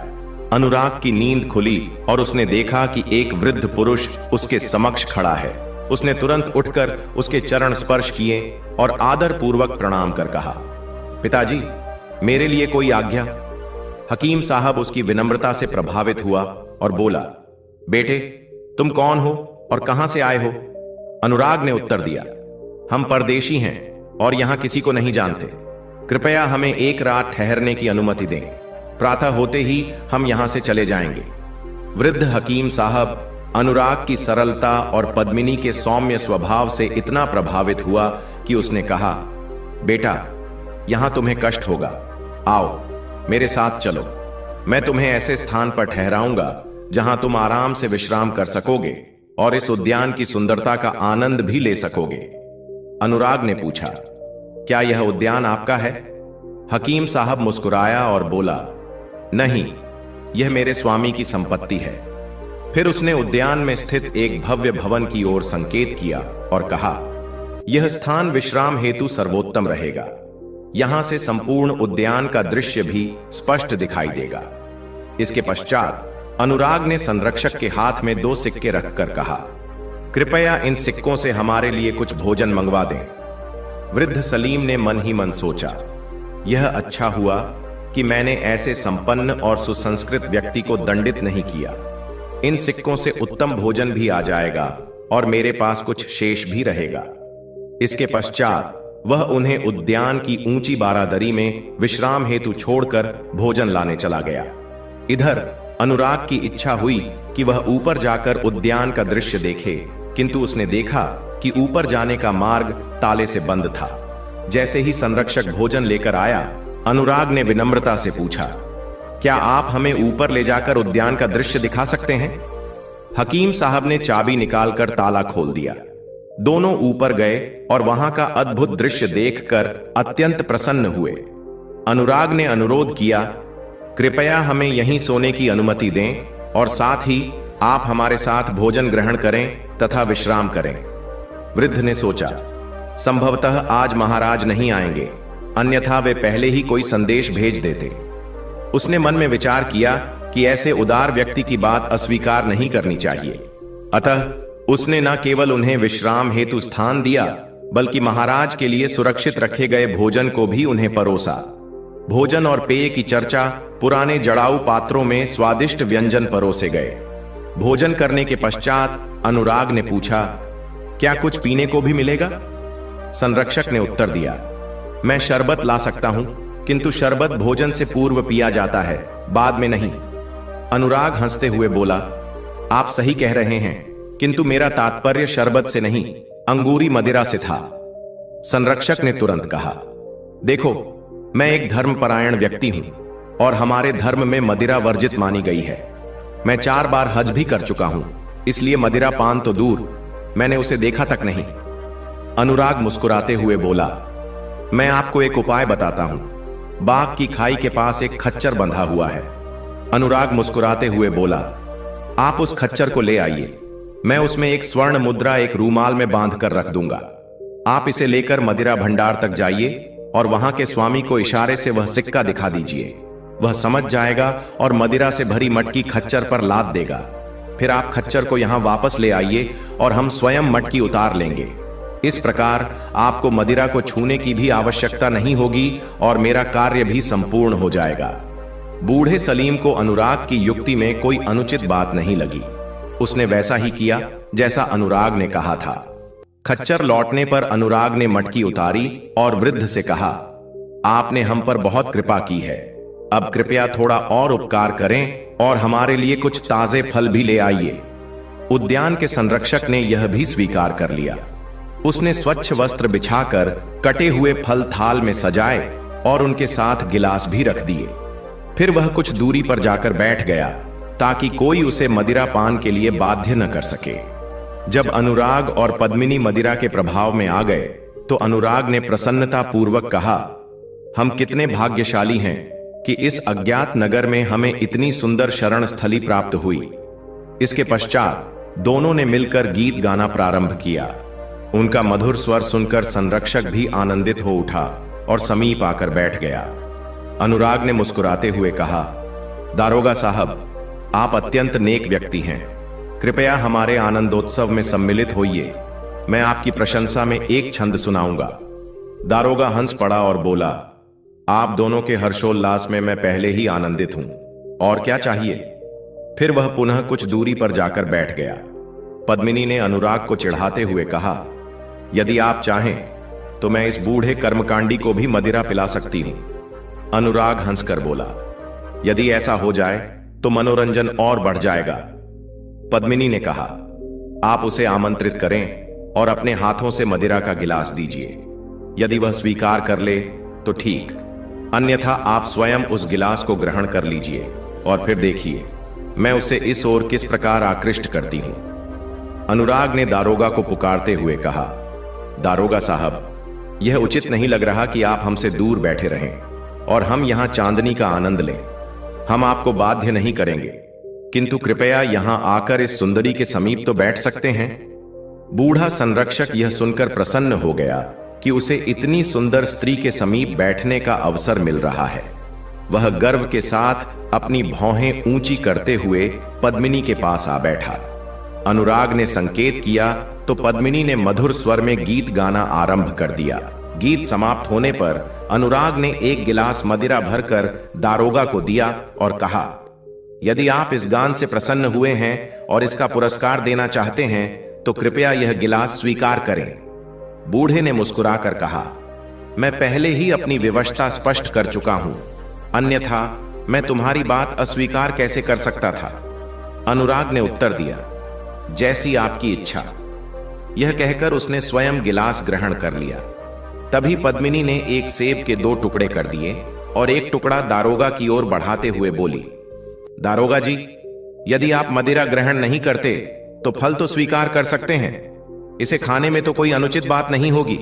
अनुराग की नींद खुली और उसने देखा कि एक वृद्ध पुरुष उसके समक्ष खड़ा है। उसने तुरंत उठकर उसके चरण स्पर्श किए और आदर पूर्वक प्रणाम कर कहा, पिताजी, मेरे लिए कोई आज्ञा। हकीम साहब उसकी विनम्रता से प्रभावित हुआ और बोला, बेटे, तुम कौन हो और कहां से आए हो? अनुराग ने उत्तर दिया, हम परदेशी हैं और यहां किसी को नहीं जानते। कृपया हमें एक रात ठहरने की अनुमति दें। प्रातः होते ही हम यहां से चले जाएंगे। वृद्ध हकीम साहब अनुराग की सरलता और पद्मिनी के सौम्य स्वभाव से इतना प्रभावित हुआ कि उसने कहा, बेटा, यहां तुम्हें कष्ट होगा। आओ, मेरे साथ चलो। मैं तुम्हें ऐसे स्थान पर ठहराऊंगा जहां तुम आराम से विश्राम कर सकोगे और इस उद्यान की सुंदरता का आनंद भी ले सकोगे। अनुराग ने पूछा, क्या यह उद्यान आपका है? हकीम साहब मुस्कुराया और बोला, नहीं, यह मेरे स्वामी की संपत्ति है। फिर उसने उद्यान में स्थित एक भव्य भवन की ओर संकेत किया और कहा, यह स्थान विश्राम हेतु सर्वोत्तम रहेगा। यहां से संपूर्ण उद्यान का दृश्य भी स्पष्ट दिखाई देगा। इसके पश्चात अनुराग ने संरक्षक के हाथ में 2 सिक्के रखकर कहा, कृपया इन सिक्कों से हमारे लिए कुछ भोजन मंगवा दें। वृद्ध सलीम ने मन ही मन सोचा, यह अच्छा हुआ कि मैंने ऐसे संपन्न और सुसंस्कृत व्यक्ति को दंडित नहीं किया। इन सिक्कों से उत्तम भोजन भी आ जाएगा और मेरे पास कुछ शेष भी रहेगा। इसके पश्चात वह उन्हें उद्यान की ऊंची बारादरी में विश्राम हेतु छोड़कर भोजन लाने चला गया। इधर अनुराग की इच्छा हुई कि वह ऊपर जाकर उद्यान का दृश्य देखे, किंतु उसने देखा कि ऊपर जाने का मार्ग ताले से बंद था। जैसे ही संरक्षक भोजन लेकर आया, अनुराग ने विनम्रता से पूछा, क्या आप हमें ऊपर ले जाकर उद्यान का दृश्य दिखा सकते हैं? हकीम साहब ने चाबी निकालकर ताला खोल दिया। दोनों ऊपर गए और वहां का अद्भुत दृश्य देखकर अत्यंत प्रसन्न हुए। अनुराग ने अनुरोध किया, कृपया हमें यहीं सोने की अनुमति दें और साथ ही आप हमारे साथ भोजन ग्रहण करें तथा विश्राम करें। वृद्ध ने सोचा, संभवतः आज महाराज नहीं आएंगे, अन्यथा वे पहले ही कोई संदेश भेज देते। उसने मन में विचार किया कि ऐसे उदार व्यक्ति की बात अस्वीकार नहीं करनी चाहिए। अतः उसने न केवल उन्हें विश्राम हेतु स्थान दिया, बल्कि महाराज के लिए सुरक्षित रखे गए भोजन को भी उन्हें परोसा। भोजन और पेय की चर्चा पुराने जड़ाऊ पात्रों में स्वादिष्ट व्यंजन परोसे गए। भोजन करने के पश्चात अनुराग ने पूछा, क्या कुछ पीने को भी मिलेगा? संरक्षक ने उत्तर दिया, मैं शरबत ला सकता हूं, किंतु शरबत भोजन से पूर्व पिया जाता है, बाद में नहीं। अनुराग हंसते हुए बोला, आप सही कह रहे हैं, किंतु मेरा तात्पर्य शरबत से नहीं, अंगूरी मदिरा से था। संरक्षक ने तुरंत कहा, देखो, मैं एक धर्मपरायण व्यक्ति हूं और हमारे धर्म में मदिरा वर्जित मानी गई है। मैं 4 बार हज भी कर चुका हूं, इसलिए मदिरा पान तो दूर, मैंने उसे देखा तक नहीं। अनुराग मुस्कुराते हुए बोला, मैं आपको एक उपाय बताता हूं। बाग की खाई के पास एक खच्चर बंधा हुआ है। अनुराग मुस्कुराते हुए बोला, आप उस खच्चर को ले आइए, मैं उसमें एक स्वर्ण मुद्रा एक रूमाल में बांध कर रख दूंगा। आप इसे लेकर मदिरा भंडार तक जाइए और वहां के स्वामी को इशारे से वह सिक्का दिखा दीजिए। वह समझ जाएगा और मदिरा से भरी मटकी खच्चर पर लाद देगा। फिर आप खच्चर को यहां वापस ले आइए और हम स्वयं मटकी उतार लेंगे। इस प्रकार आपको मदिरा को छूने की भी आवश्यकता नहीं होगी और मेरा कार्य भी संपूर्ण हो जाएगा। बूढ़े सलीम को अनुराग की युक्ति में कोई अनुचित बात नहीं लगी। उसने वैसा ही किया जैसा अनुराग ने कहा था। खच्चर लौटने पर अनुराग ने मटकी उतारी और वृद्ध से कहा, आपने हम पर बहुत कृपा की है, अब कृपया थोड़ा और उपकार करें और हमारे लिए कुछ ताजे फल भी ले आइए। उद्यान के संरक्षक ने यह भी स्वीकार कर लिया। उसने स्वच्छ वस्त्र बिछाकर कटे हुए फल थाल में सजाए और उनके साथ गिलास भी रख दिए। फिर वह कुछ दूरी पर जाकर बैठ गया ताकि कोई उसे मदिरा पान के लिए बाध्य न कर सके। जब अनुराग और पद्मिनी मदिरा के प्रभाव में आ गए तो अनुराग ने प्रसन्नता पूर्वक कहा, हम कितने भाग्यशाली हैं कि इस अज्ञात नगर में हमें इतनी सुंदर शरण स्थली प्राप्त हुई। इसके पश्चात दोनों ने मिलकर गीत गाना प्रारंभ किया। उनका मधुर स्वर सुनकर संरक्षक भी आनंदित हो उठा और समीप आकर बैठ गया। अनुराग ने मुस्कुराते हुए कहा, दारोगा साहब, आप अत्यंत नेक व्यक्ति हैं, कृपया हमारे आनंदोत्सव में सम्मिलित होइए। मैं आपकी प्रशंसा में एक छंद सुनाऊंगा। दारोगा हंस पड़ा और बोला, आप दोनों के हर्षोल्लास में मैं पहले ही आनंदित हूं, और क्या चाहिए। फिर वह पुनः कुछ दूरी पर जाकर बैठ गया। पद्मिनी ने अनुराग को चिढ़ाते हुए कहा, यदि आप चाहें तो मैं इस बूढ़े कर्मकांडी को भी मदिरा पिला सकती हूं। अनुराग हंसकर बोला, यदि ऐसा हो जाए तो मनोरंजन और बढ़ जाएगा। पद्मिनी ने कहा, आप उसे आमंत्रित करें और अपने हाथों से मदिरा का गिलास दीजिए। यदि वह स्वीकार कर ले तो ठीक, अन्यथा आप स्वयं उस गिलास को ग्रहण कर लीजिए और फिर देखिए मैं उसे इस ओर किस प्रकार आकृष्ट करती हूं। अनुराग ने दारोगा को पुकारते हुए कहा, दारोगा साहब, यह उचित नहीं लग रहा कि आप हमसे दूर बैठे रहें और हम यहां चांदनी का आनंद लें। हम आपको बाध्य नहीं करेंगे, किंतु कृपया यहां आकर इस सुंदरी के समीप तो बैठ सकते हैं। बूढ़ा संरक्षक यह सुनकर प्रसन्न हो गया कि उसे इतनी सुंदर स्त्री के समीप बैठने का अवसर मिल रहा है। वह गर्व के साथ अपनी भौहें ऊंची करते हुए पद्मिनी के पास आ बैठा। अनुराग ने संकेत किया तो पद्मिनी ने मधुर स्वर में गीत गाना आरंभ कर दिया। गीत समाप्त होने पर अनुराग ने एक गिलास मदिरा भरकर दारोगा को दिया और कहा, यदि आप इस गान से प्रसन्न हुए हैं और इसका पुरस्कार देना चाहते हैं तो कृपया यह गिलास स्वीकार करें। बूढ़े ने मुस्कुराकर कहा, मैं पहले ही अपनी विवशता स्पष्ट कर चुका हूं, अन्यथा मैं तुम्हारी बात अस्वीकार कैसे कर सकता था। अनुराग ने उत्तर दिया, जैसी आपकी इच्छा। यह कहकर उसने स्वयं गिलास ग्रहण कर लिया। तभी पद्मिनी ने एक सेब के 2 टुकड़े कर दिए और एक टुकड़ा दारोगा की ओर बढ़ाते हुए बोली, दारोगा जी, यदि आप मदिरा ग्रहण नहीं करते तो फल तो स्वीकार कर सकते हैं, इसे खाने में तो कोई अनुचित बात नहीं होगी।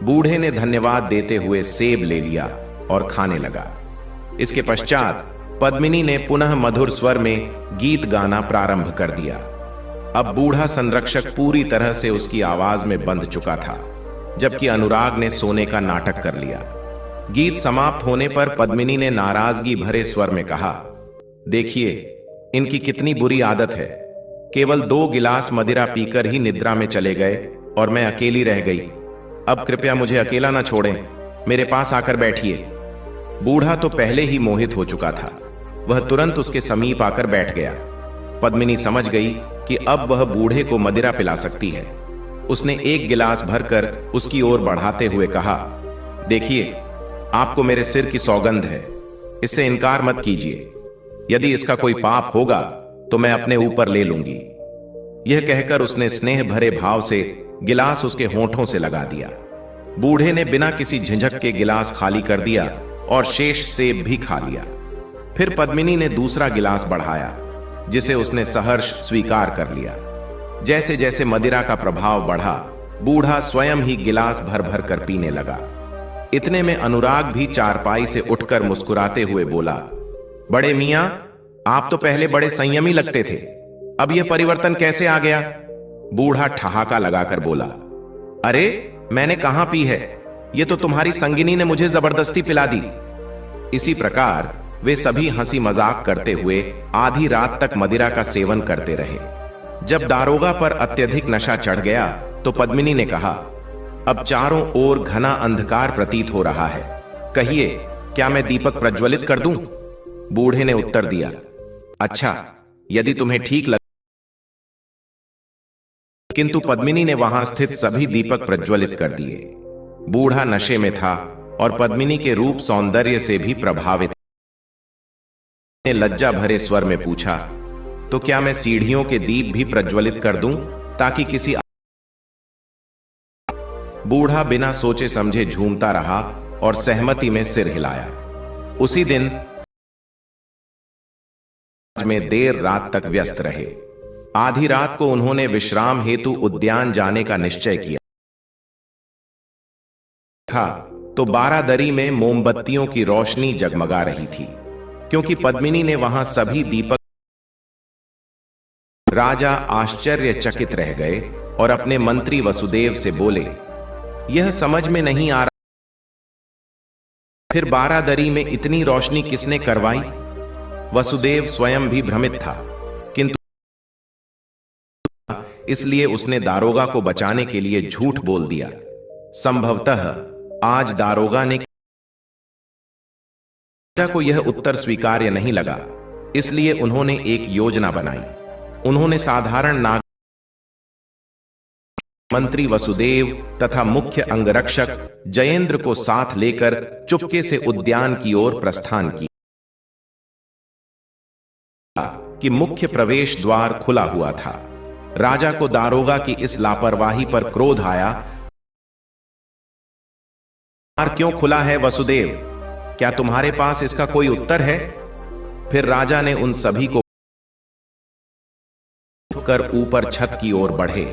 बूढ़े ने धन्यवाद देते हुए सेब ले लिया और खाने लगा। इसके पश्चात पद्मिनी ने पुनः मधुर स्वर में गीत गाना प्रारंभ कर दिया। अब बूढ़ा संरक्षक पूरी तरह से उसकी आवाज में बंध चुका था, जबकि अनुराग ने सोने का नाटक कर लिया। गीत समाप्त होने पर पद्मिनी ने नाराजगी भरे स्वर में कहा, देखिए इनकी कितनी बुरी आदत है, केवल 2 गिलास मदिरा पीकर ही निद्रा में चले गए और मैं अकेली रह गई। अब कृपया मुझे अकेला न छोड़ें, मेरे पास आकर बैठिए। बूढ़ा तो पहले ही मोहित हो चुका था, वह तुरंत उसके समीप आकर बैठ गया। पद्मिनी समझ गई कि अब वह बूढ़े को मदिरा पिला सकती है। उसने एक गिलास भरकर उसकी ओर बढ़ाते हुए कहा, देखिए आपको मेरे सिर की सौगंध है, इससे इनकार मत कीजिए। यदि इसका कोई पाप होगा तो मैं अपने ऊपर ले लूंगी। यह कहकर उसने स्नेह भरे भाव से गिलास उसके होंठों से लगा दिया। बूढ़े ने बिना किसी झिझक के गिलास खाली कर दिया और शेष सेब भी खा लिया। फिर पद्मिनी ने दूसरा गिलास बढ़ाया, जिसे उसने सहर्ष स्वीकार कर लिया। जैसे जैसे मदिरा का प्रभाव बढ़ा, बूढ़ा स्वयं ही गिलास भर भर कर पीने लगा। इतने में अनुराग भी चारपाई से उठकर मुस्कुराते हुए बोला, बड़े मियां, आप तो पहले बड़े संयमी लगते थे, अब यह परिवर्तन कैसे आ गया? बूढ़ा ठहाका लगाकर बोला, अरे मैंने कहां पी है, यह तो तुम्हारी संगिनी ने मुझे जबरदस्ती पिला दी। इसी प्रकार वे सभी हंसी मजाक करते हुए आधी रात तक मदिरा का सेवन करते रहे। जब दारोगा पर अत्यधिक नशा चढ़ गया तो पद्मिनी ने कहा, अब चारों ओर घना अंधकार प्रतीत हो रहा है, कहिए क्या मैं दीपक प्रज्वलित कर दूं? बूढ़े ने उत्तर दिया, अच्छा यदि तुम्हें ठीक लगे। किंतु पद्मिनी ने वहां स्थित सभी दीपक प्रज्वलित कर दिए। बूढ़ा नशे में था और पद्मिनी के रूप सौंदर्य से भी प्रभावित ने लज्जा भरे स्वर में पूछा, तो क्या मैं सीढ़ियों के दीप भी प्रज्वलित कर दूं ताकि किसी? बूढ़ा बिना सोचे समझे झूमता रहा और सहमति में सिर हिलाया। उसी दिन में देर रात तक व्यस्त रहे। आधी रात को उन्होंने विश्राम हेतु उद्यान जाने का निश्चय किया था तो बारादरी में मोमबत्तियों की रोशनी जगमगा रही थी, क्योंकि पद्मिनी ने वहां सभी दीपक। राजा आश्चर्यचकित रह गए और अपने मंत्री वसुदेव से बोले, यह समझ में नहीं आ रहा, फिर बारादरी में इतनी रोशनी किसने करवाई? वसुदेव स्वयं भी भ्रमित था, किंतु इसलिए उसने दारोगा को बचाने के लिए झूठ बोल दिया। संभवतः आज दारोगा ने राजा को यह उत्तर स्वीकार्य नहीं लगा, इसलिए उन्होंने एक योजना बनाई। उन्होंने साधारण नाग मंत्री वसुदेव तथा मुख्य अंगरक्षक जयेंद्र को साथ लेकर चुपके से उद्यान की ओर प्रस्थान किया कि मुख्य प्रवेश द्वार खुला हुआ था। राजा को दारोगा की इस लापरवाही पर क्रोध आया। द्वार क्यों खुला है वसुदेव? क्या तुम्हारे पास इसका कोई उत्तर है? फिर राजा ने उन सभी को कर ऊपर छत की ओर बढ़े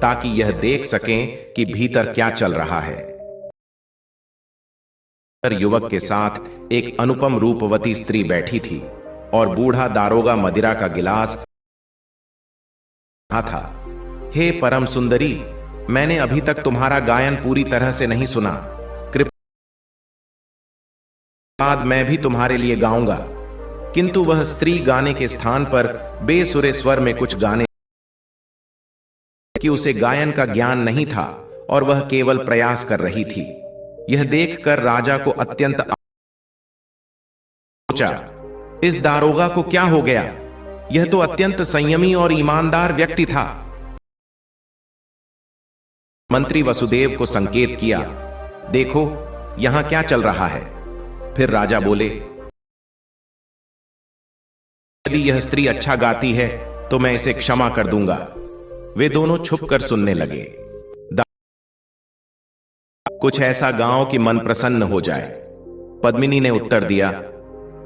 ताकि यह देख सकें कि भीतर क्या चल रहा है। युवक के साथ एक अनुपम रूपवती स्त्री बैठी थी और बूढ़ा दारोगा मदिरा का गिलास था। हे परम सुंदरी, मैंने अभी तक तुम्हारा गायन पूरी तरह से नहीं सुना, कृपया बाद मैं भी तुम्हारे लिए गाऊंगा। किंतु वह स्त्री गाने के स्थान पर बेसुरे स्वर में कुछ गाने कि उसे गायन का ज्ञान नहीं था और वह केवल प्रयास कर रही थी। यह देखकर राजा को अत्यंत सोचा, इस दारोगा को क्या हो गया? यह तो अत्यंत संयमी और ईमानदार व्यक्ति था। मंत्री वसुदेव को संकेत किया, देखो यहां क्या चल रहा है। फिर राजा बोले, यदि यह स्त्री अच्छा गाती है तो मैं इसे क्षमा कर दूंगा। वे दोनों छुपकर सुनने लगे। कुछ ऐसा गाओ कि मन प्रसन्न हो जाए। पद्मिनी ने उत्तर दिया,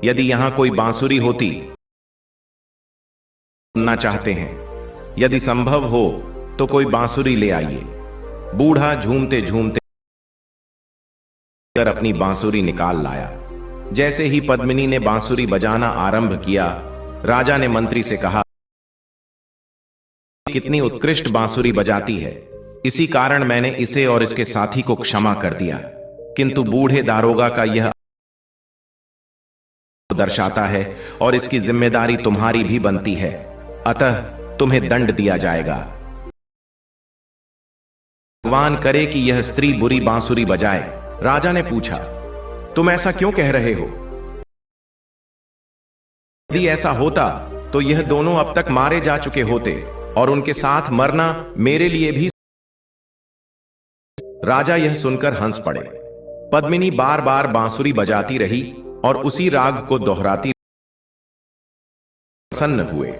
यदि यहां कोई बांसुरी होती सुनना चाहते हैं, यदि संभव हो तो कोई बांसुरी ले आइए। बूढ़ा झूमते झूमते अपनी बांसुरी निकाल लाया। जैसे ही पद्मिनी ने बांसुरी बजाना आरंभ किया, राजा ने मंत्री से कहा, कितनी उत्कृष्ट बांसुरी बजाती है, इसी कारण मैंने इसे और इसके साथी को क्षमा कर दिया। किंतु बूढ़े दारोगा का यह दर्शाता है और इसकी जिम्मेदारी तुम्हारी भी बनती है, अतः तुम्हें दंड दिया जाएगा। भगवान करे कि यह स्त्री बुरी बांसुरी बजाए। राजा ने पूछा, तुम ऐसा क्यों कह रहे हो? यदि ऐसा होता तो यह दोनों अब तक मारे जा चुके होते और उनके साथ मरना मेरे लिए भी। राजा यह सुनकर हंस पड़े। पद्मिनी बार बार बांसुरी बजाती रही और उसी राग को दोहराती प्रसन्न हुए।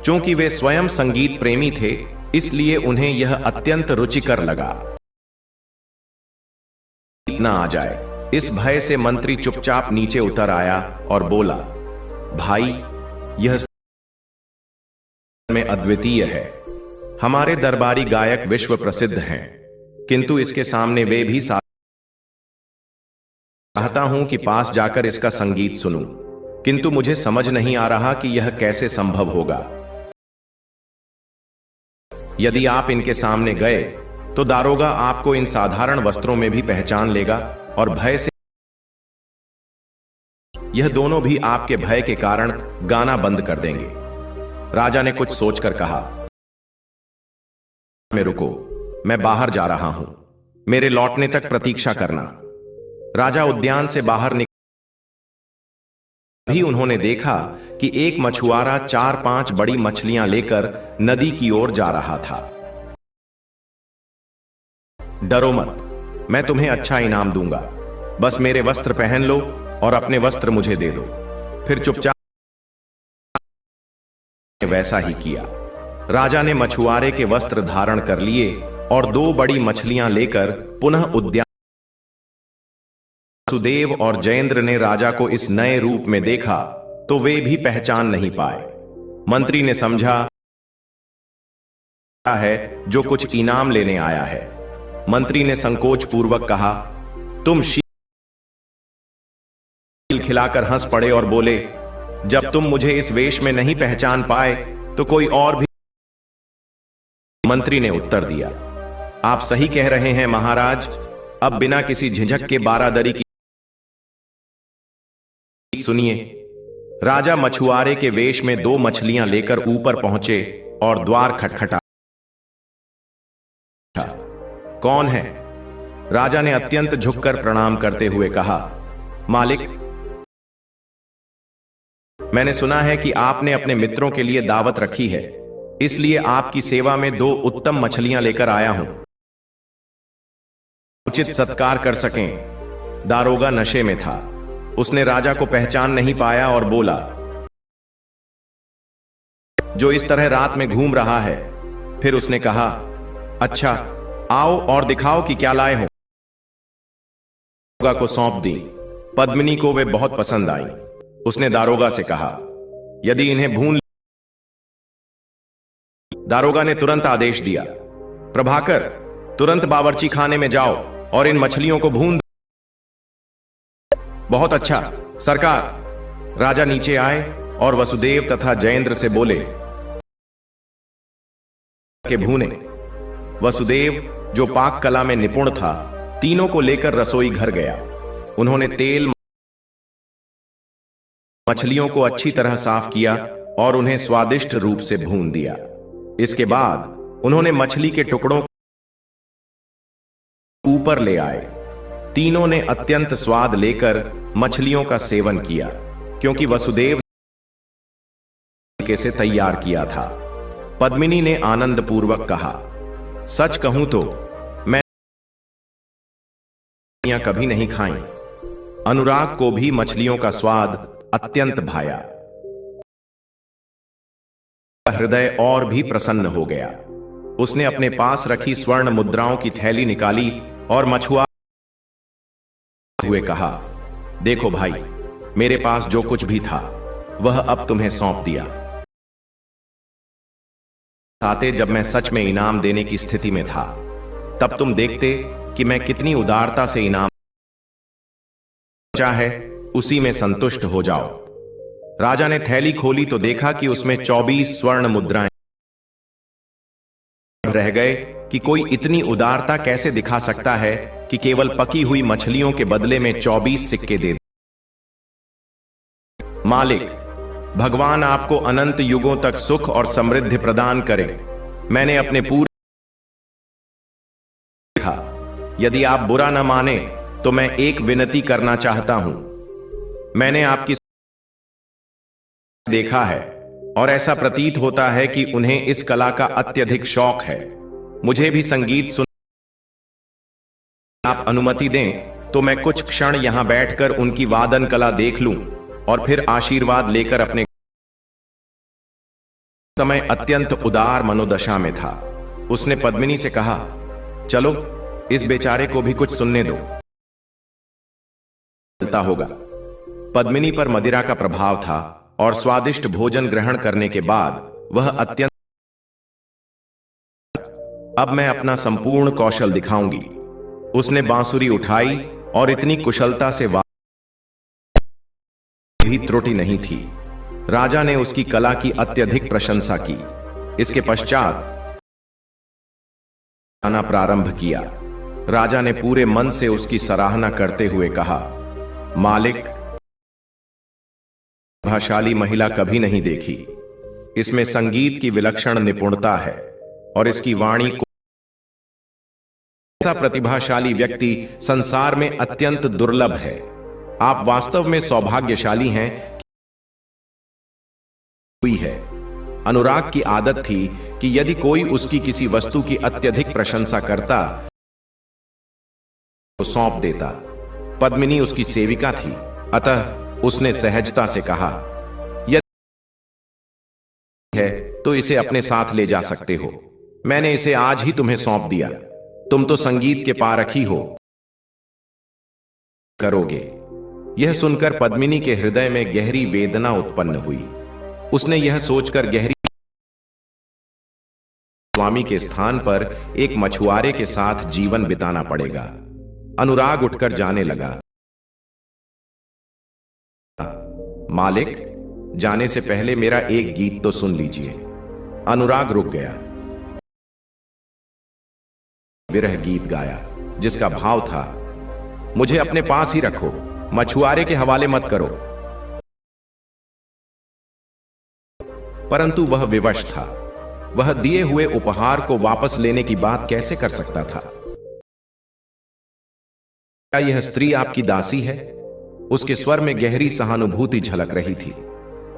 चूंकि वे स्वयं संगीत प्रेमी थे, इसलिए उन्हें यह अत्यंत रुचिकर लगा। न आ जाए, इस भय से मंत्री चुपचाप नीचे उतर आया और बोला, भाई, यह में अद्वितीय है। हमारे दरबारी गायक विश्व प्रसिद्ध हैं, किंतु इसके सामने वे भी चाहता हूं कि पास जाकर इसका संगीत सुनूं, किंतु मुझे समझ नहीं आ रहा कि यह कैसे संभव होगा। यदि आप इनके सामने गए तो दारोगा आपको इन साधारण वस्त्रों में भी पहचान लेगा और भय से यह दोनों भी आपके भय के कारण गाना बंद कर देंगे। राजा ने कुछ सोचकर कहा, मैं रुको, मैं बाहर जा रहा हूं, मेरे लौटने तक प्रतीक्षा करना। राजा उद्यान से बाहर निकल भी उन्होंने देखा कि एक मछुआरा 4-5 बड़ी मछलियां लेकर नदी की ओर जा रहा था। डरो मत, मैं तुम्हें अच्छा इनाम दूंगा, बस मेरे वस्त्र पहन लो और अपने वस्त्र मुझे दे दो। फिर चुपचाप वैसा ही किया। राजा ने मछुआरे के वस्त्र धारण कर लिए और 2 बड़ी मछलियां लेकर पुनः उद्यान। वसुदेव और जयेंद्र ने राजा को इस नए रूप में देखा तो वे भी पहचान नहीं पाए। मंत्री ने समझा है जो कुछ इनाम लेने आया है। मंत्री ने संकोच पूर्वक कहा, तुम शील खिलाकर हंस पड़े और बोले, जब तुम मुझे इस वेश में नहीं पहचान पाए तो कोई और भी। मंत्री ने उत्तर दिया, आप सही कह रहे हैं महाराज, अब बिना किसी झिझक के बारादरी की सुनिए। राजा मछुआरे के वेश में 2 मछलियां लेकर ऊपर पहुंचे और द्वार खटखटा। कौन है? राजा ने अत्यंत झुककर प्रणाम करते हुए कहा, मालिक, मैंने सुना है कि आपने अपने मित्रों के लिए दावत रखी है, इसलिए आपकी सेवा में 2 उत्तम मछलियां लेकर आया हूं। उचित सत्कार कर सकें। दारोगा नशे में था, उसने राजा को पहचान नहीं पाया और बोला, जो इस तरह रात में घूम रहा है। फिर उसने कहा, अच्छा, आओ और दिखाओ कि क्या लाए हो। दारोगा को सौंप दी। पद्मिनी को वे बहुत पसंद आई। उसने दारोगा से कहा, यदि इन्हें भून। दारोगा ने तुरंत आदेश दिया, प्रभाकर, तुरंत बावर्ची खाने में जाओ और इन मछलियों को भून। बहुत अच्छा सरकार। राजा नीचे आए और वसुदेव तथा जयेंद्र से बोले के भूने। वसुदेव, जो पाक कला में निपुण था, तीनों को लेकर रसोई घर गया। उन्होंने तेल मछलियों को अच्छी तरह साफ किया और उन्हें स्वादिष्ट रूप से भून दिया। इसके बाद उन्होंने मछली के टुकड़ों ऊपर ले आए। तीनों ने अत्यंत स्वाद लेकर मछलियों का सेवन किया, क्योंकि वसुदेव से तैयार किया था। पद्मिनी ने आनंद पूर्वक कहा, सच कहूं तो मैं कभी नहीं खाई। अनुराग को भी मछलियों का स्वाद अत्यंत भाया। हृदय और भी प्रसन्न हो गया। उसने अपने पास रखी स्वर्ण मुद्राओं की थैली निकाली और मछुआरे हुए कहा, देखो भाई, मेरे पास जो कुछ भी था वह अब तुम्हें सौंप दिया। आते जब मैं सच में इनाम देने की स्थिति में था, तब तुम देखते कि मैं कितनी उदारता से इनाम चाहे उसी में संतुष्ट हो जाओ। राजा ने थैली खोली तो देखा कि उसमें 24 स्वर्ण मुद्राएं रह गए कि कोई इतनी उदारता कैसे दिखा सकता है कि केवल पकी हुई मछलियों के बदले में 24 सिक्के दे। मालिक, भगवान आपको अनंत युगों तक सुख और समृद्धि प्रदान करे। मैंने अपने पूरे देखा। यदि आप बुरा न माने तो मैं एक विनती करना चाहता हूं। मैंने आपकी देखा है और ऐसा प्रतीत होता है कि उन्हें इस कला का अत्यधिक शौक है। मुझे भी संगीत सुन आप अनुमति दें तो मैं कुछ क्षण यहां बैठकर उनकी वादन कला देख लूं और फिर आशीर्वाद लेकर अपने समय अत्यंत उदार मनोदशा में था। उसने पद्मिनी से कहा, चलो इस बेचारे को भी कुछ सुनने दो, मिलता होगा। पद्मिनी पर मदिरा का प्रभाव था और स्वादिष्ट भोजन ग्रहण करने के बाद वह अत्यंत, अब मैं अपना संपूर्ण कौशल दिखाऊंगी। उसने बांसुरी उठाई और इतनी कुशलता से भी त्रुटि नहीं थी। राजा ने उसकी कला की अत्यधिक प्रशंसा की। इसके पश्चात आना प्रारंभ किया। राजा ने पूरे मन से उसकी सराहना करते हुए कहा, मालिक, प्रतिभाशाली महिला कभी नहीं देखी। इसमें संगीत की विलक्षण निपुणता है और इसकी वाणी को, ऐसा प्रतिभाशाली व्यक्ति संसार में अत्यंत दुर्लभ है। आप वास्तव में सौभाग्यशाली हैं। हुई है। अनुराग की आदत थी कि यदि कोई उसकी किसी वस्तु की अत्यधिक प्रशंसा करता तो सौंप देता। पद्मिनी उसकी सेविका थी, अतः उसने सहजता से कहा, यदि है तो इसे अपने साथ ले जा सकते हो। मैंने इसे आज ही तुम्हें सौंप दिया। तुम तो संगीत के पारखी हो, करोगे। यह सुनकर पद्मिनी के हृदय में गहरी वेदना उत्पन्न हुई। उसने यह सोचकर गहरी स्वामी के स्थान पर एक मछुआरे के साथ जीवन बिताना पड़ेगा। अनुराग उठकर जाने लगा। मालिक, जाने से पहले मेरा एक गीत तो सुन लीजिए। अनुराग रुक गया। विरह गीत गाया जिसका भाव था, मुझे अपने पास ही रखो, मछुआरे के हवाले मत करो। परंतु वह विवश था। वह दिए हुए उपहार को वापस लेने की बात कैसे कर सकता था? क्या यह स्त्री आपकी दासी है? उसके स्वर में गहरी सहानुभूति झलक रही थी।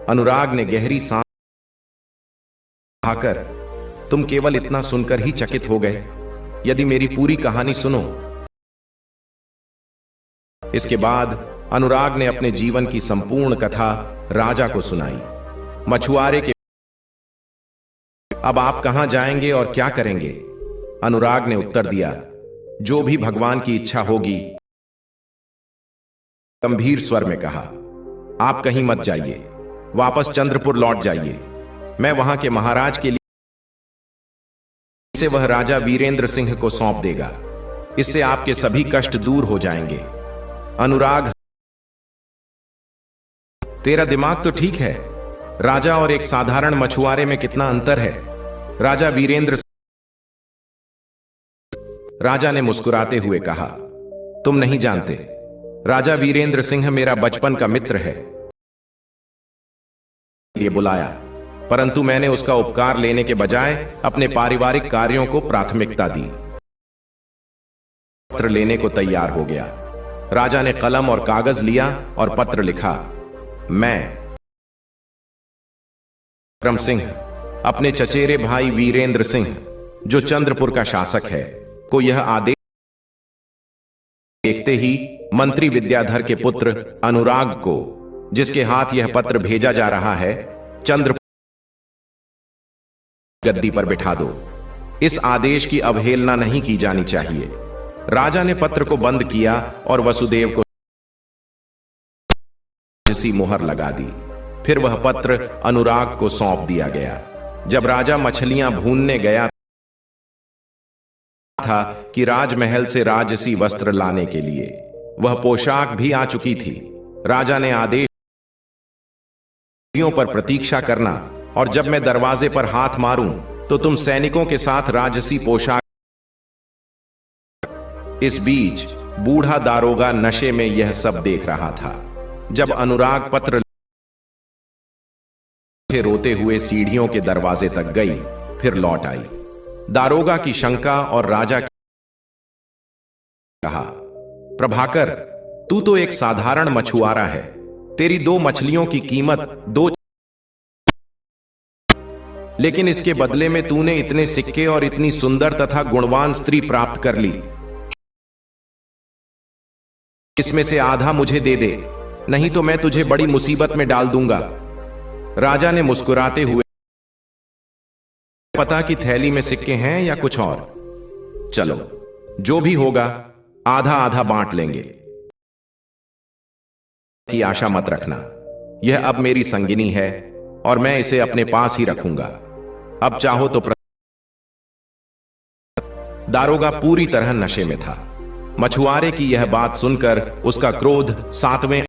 अनुराग ने गहरी सांस खाकर, तुम केवल इतना सुनकर ही चकित हो गए? यदि मेरी पूरी कहानी सुनो। इसके बाद अनुराग ने अपने जीवन की संपूर्ण कथा राजा को सुनाई। मछुआरे के, अब आप कहां जाएंगे और क्या करेंगे? अनुराग ने उत्तर दिया, जो भी भगवान की इच्छा होगी। गंभीर स्वर में कहा, आप कहीं मत जाइए, वापस चंद्रपुर लौट जाइए। मैं वहां के महाराज के लिए इसे वह राजा वीरेंद्र सिंह को सौंप देगा। इससे आपके सभी कष्ट दूर हो जाएंगे। अनुराग, तेरा दिमाग तो ठीक है। राजा और एक साधारण मछुआरे में कितना अंतर है? राजा वीरेंद्र, राजा ने मुस्कुराते हुए कहा, तुम नहीं जानते, राजा वीरेंद्र सिंह मेरा बचपन का मित्र है। लिए बुलाया, परंतु मैंने उसका उपकार लेने के बजाय अपने पारिवारिक कार्यों को प्राथमिकता दी। पत्र लेने को तैयार हो गया। राजा ने कलम और कागज लिया और पत्र लिखा, मैं विक्रम सिंह अपने चचेरे भाई वीरेंद्र सिंह, जो चंद्रपुर का शासक है, को यह आदेश देखते ही मंत्री विद्याधर के पुत्र अनुराग को, जिसके हाथ यह पत्र भेजा जा रहा है, चंद्रपुर गद्दी पर बिठा दो। इस आदेश की अवहेलना नहीं की जानी चाहिए। राजा ने पत्र को बंद किया और वसुदेव को राजसी मुहर लगा दी। फिर वह पत्र अनुराग को सौंप दिया गया। जब राजा मछलियां भूनने गया था कि राजमहल से राजसी वस्त्र लाने के लिए वह पोशाक भी आ चुकी थी। राजा ने आदेश पर प्रतीक्षा करना, और जब मैं दरवाजे पर हाथ मारूं तो तुम सैनिकों के साथ राजसी पोशाक। इस बीच बूढ़ा दारोगा नशे में यह सब देख रहा था। जब अनुराग पत्र रोते हुए सीढ़ियों के दरवाजे तक गई, फिर लौट आई। दारोगा की शंका और राजा की कहा, प्रभाकर, तू तो एक साधारण मछुआरा है। तेरी 2 मछलियों की कीमत 2, लेकिन इसके बदले में तूने इतने सिक्के और इतनी सुंदर तथा गुणवान स्त्री प्राप्त कर ली। इसमें से आधा मुझे दे दे, नहीं तो मैं तुझे बड़ी मुसीबत में डाल दूंगा। राजा ने मुस्कुराते हुए पता कि थैली में सिक्के हैं या कुछ और। चलो, जो भी होगा आधा आधा बांट लेंगे की आशा मत रखना। यह अब मेरी संगिनी है और मैं इसे अपने पास ही रखूंगा। अब चाहो तो दारोगा पूरी तरह नशे में था। मछुआरे की यह बात सुनकर उसका क्रोध सातवें